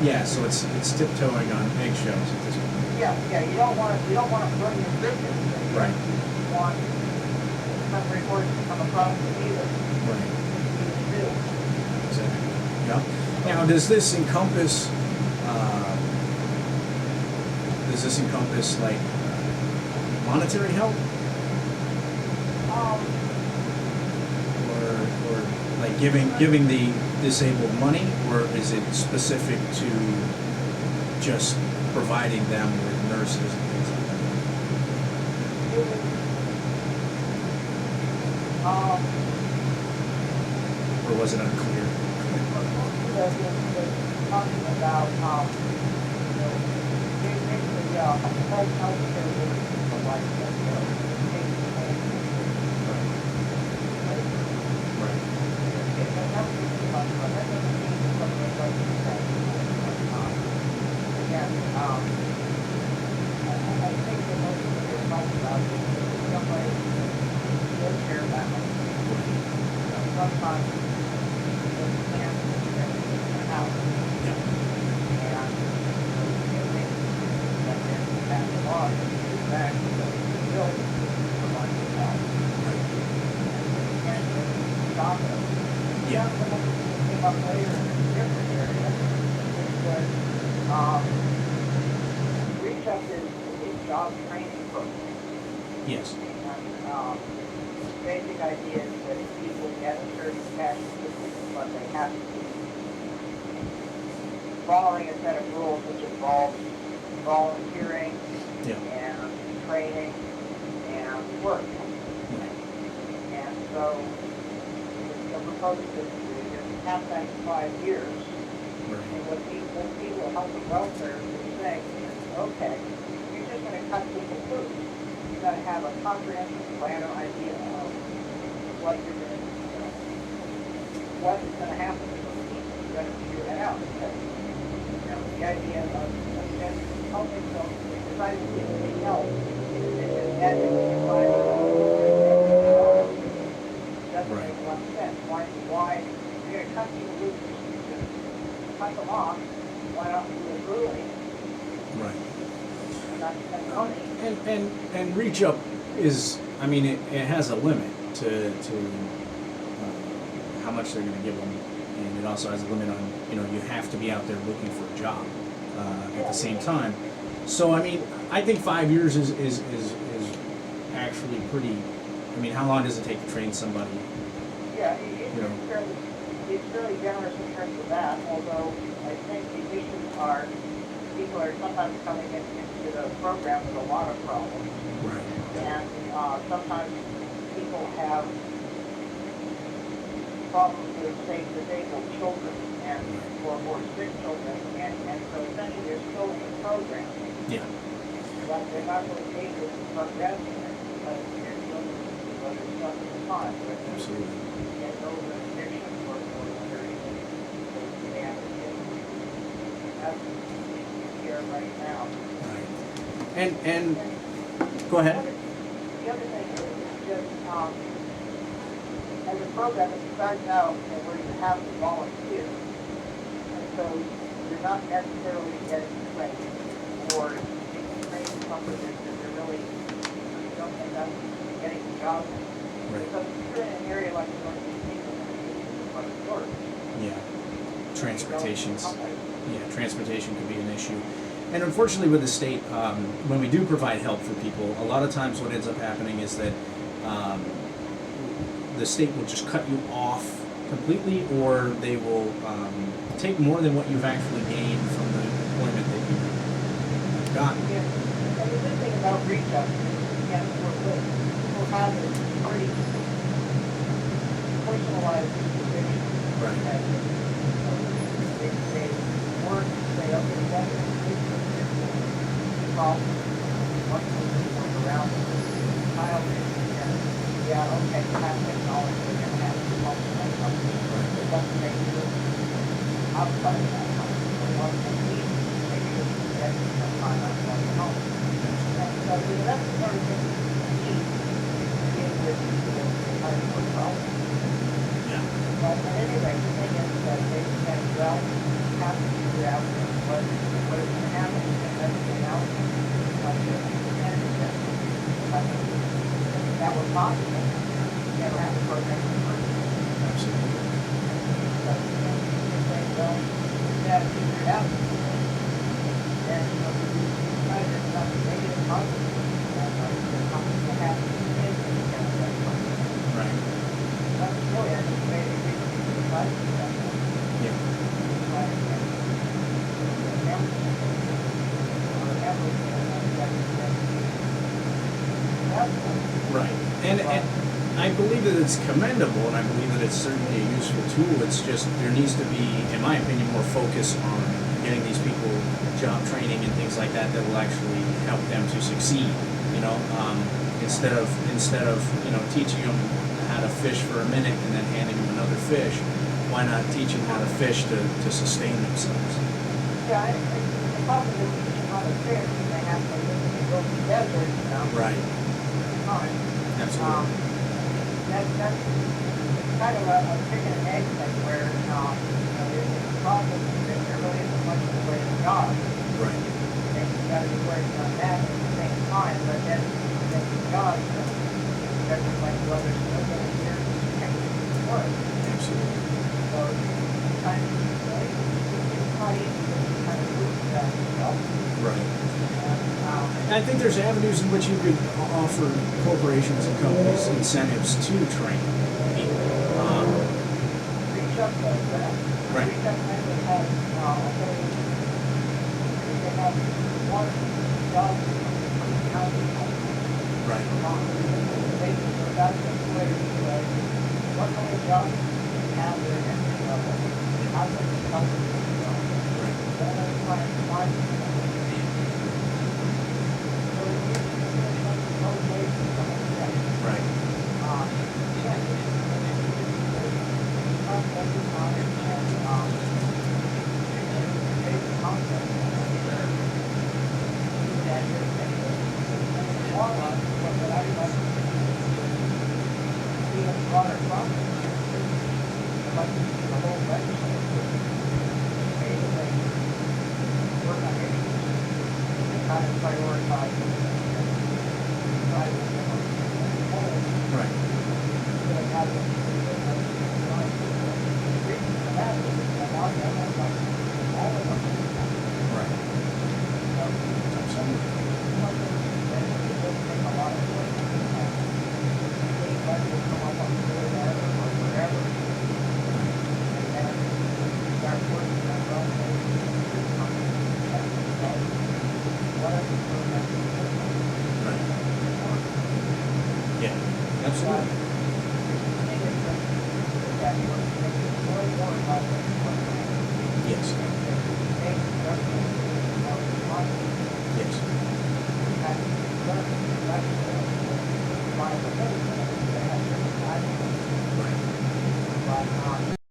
Speaker 3: Yeah, so it's tiptoeing on eggshells at this point.
Speaker 16: Yeah, you don't want to burn your bridges.
Speaker 3: Right.
Speaker 16: You want some reports to come across the either.
Speaker 3: Right. Exactly. Yeah. Now, does this encompass like monetary help, or like giving the disabled money, or is it specific to just providing them with nurses and things like that? Or was it unclear?
Speaker 16: Talking about basically health care for like I think the most they're talking about is somebody wheelchair bound. Sometimes they can't get in the house. And that they pass the law to get back to the building for one to help. And stop it. Yeah. Something that came up later in a different area is that Reach Up is a job training program.
Speaker 3: Yes.
Speaker 16: And basic idea is that people get a certain cash assistance, but they have to be following a set of rules which involve volunteering and training and work. And so the proposal is to have that in 5 years. And what people helping welfare is saying is, okay, you're just going to cut people loose. You've got to have a comprehensive plan or idea of what you're going to, what is going to happen to those people. You've got to figure that out. Because, the idea of helping them decide to get any help and that doesn't make a lot of sense. Why you're going to cut people loose? Cut them off. Why not do it early?
Speaker 3: Right.
Speaker 16: Not spend money.
Speaker 3: And Reach Up is, I mean, it has a limit to how much they're going to give them, and it also has a limit on, you have to be out there looking for a job at the same time. So I mean, I think 5 years is actually pretty. I mean, how long does it take to train somebody?
Speaker 16: Yeah, it's fairly generous in terms of that, although I think the issues are people are sometimes coming into the program with a lot of problems.
Speaker 3: Right.
Speaker 16: And sometimes people have problems with, say, disabled children or sick children, and so essentially they're still in the program.
Speaker 3: Yeah.
Speaker 16: But they're not really able to progress in it because they're dealing with other stuff at the time.
Speaker 3: Absolutely.
Speaker 16: Get over addiction or whether they have to get here right now.
Speaker 3: Right. And go ahead.
Speaker 16: The other thing is just as a program, it starts out where you have to volunteer, and so you're not necessarily getting trained or training something that they're really don't end up getting a job in.
Speaker 3: Right.
Speaker 16: So if you're in an area like the Northeast England, it's much worse.
Speaker 3: Yeah. Transportation can be an issue. And unfortunately with the state, when we do provide help for people, a lot of times what ends up happening is that the state will just cut you off completely, or they will take more than what you've actually gained from the employment that you've gotten.
Speaker 16: Yeah. And the good thing about Reach Up is, again, people have a pretty personalized situation.
Speaker 3: Right.
Speaker 16: And, they work, they up in that problem, what people work around child and yeah, okay, you have technology, we're going to have to help them something. It doesn't make you outside of that company. But what they need is to make sure that you get some time out of your home. And so that's the sort of thing you need to deal with the high school problem.
Speaker 3: Yeah.
Speaker 16: But at any rate, the thing is, that they can well have to figure out what is going to happen, and that's the analysis of the candidate. If that were possible, you never have to program in the first place.
Speaker 3: Absolutely.
Speaker 16: But if they don't have figured out, then we try to do something negative positive. What happens in the end, and that's
Speaker 3: Right.
Speaker 16: that's really, I think, maybe we can try to do that.
Speaker 3: Yeah.
Speaker 16: Try to get
Speaker 3: Right. And I believe that it's commendable, and I believe that it's certainly a useful tool. It's just there needs to be, in my opinion, more focus on getting these people job training and things like that that will actually help them to succeed. You know, instead of teaching them how to fish for a minute and then handing them another fish, why not teach them how to fish to sustain themselves?
Speaker 16: Yeah, the problem is teaching how to fish, and they have to live in the open desert, you know.
Speaker 3: Right.
Speaker 16: Time.
Speaker 3: Absolutely.
Speaker 16: That's kind of a chicken and egg thing where, there's a problem that there really isn't much in the way of jobs.
Speaker 3: Right.
Speaker 16: And you gotta be working on that at the same time, but then the jobs, there's like whether it's civil engineers, technical work.
Speaker 3: Absolutely.
Speaker 16: So it's kind of, it's not easy to kind of lose that, you know.
Speaker 3: Right. I think there's avenues in which you could offer corporations and companies incentives to train people.
Speaker 16: Reach up does that.
Speaker 3: Right.
Speaker 16: Reach up actually has, they have one job housing.
Speaker 3: Right.
Speaker 16: Basically, that's the way to say, what kind of jobs do you have there at entry level? How does the company go? That's why I'm finding
Speaker 3: Right. Yes.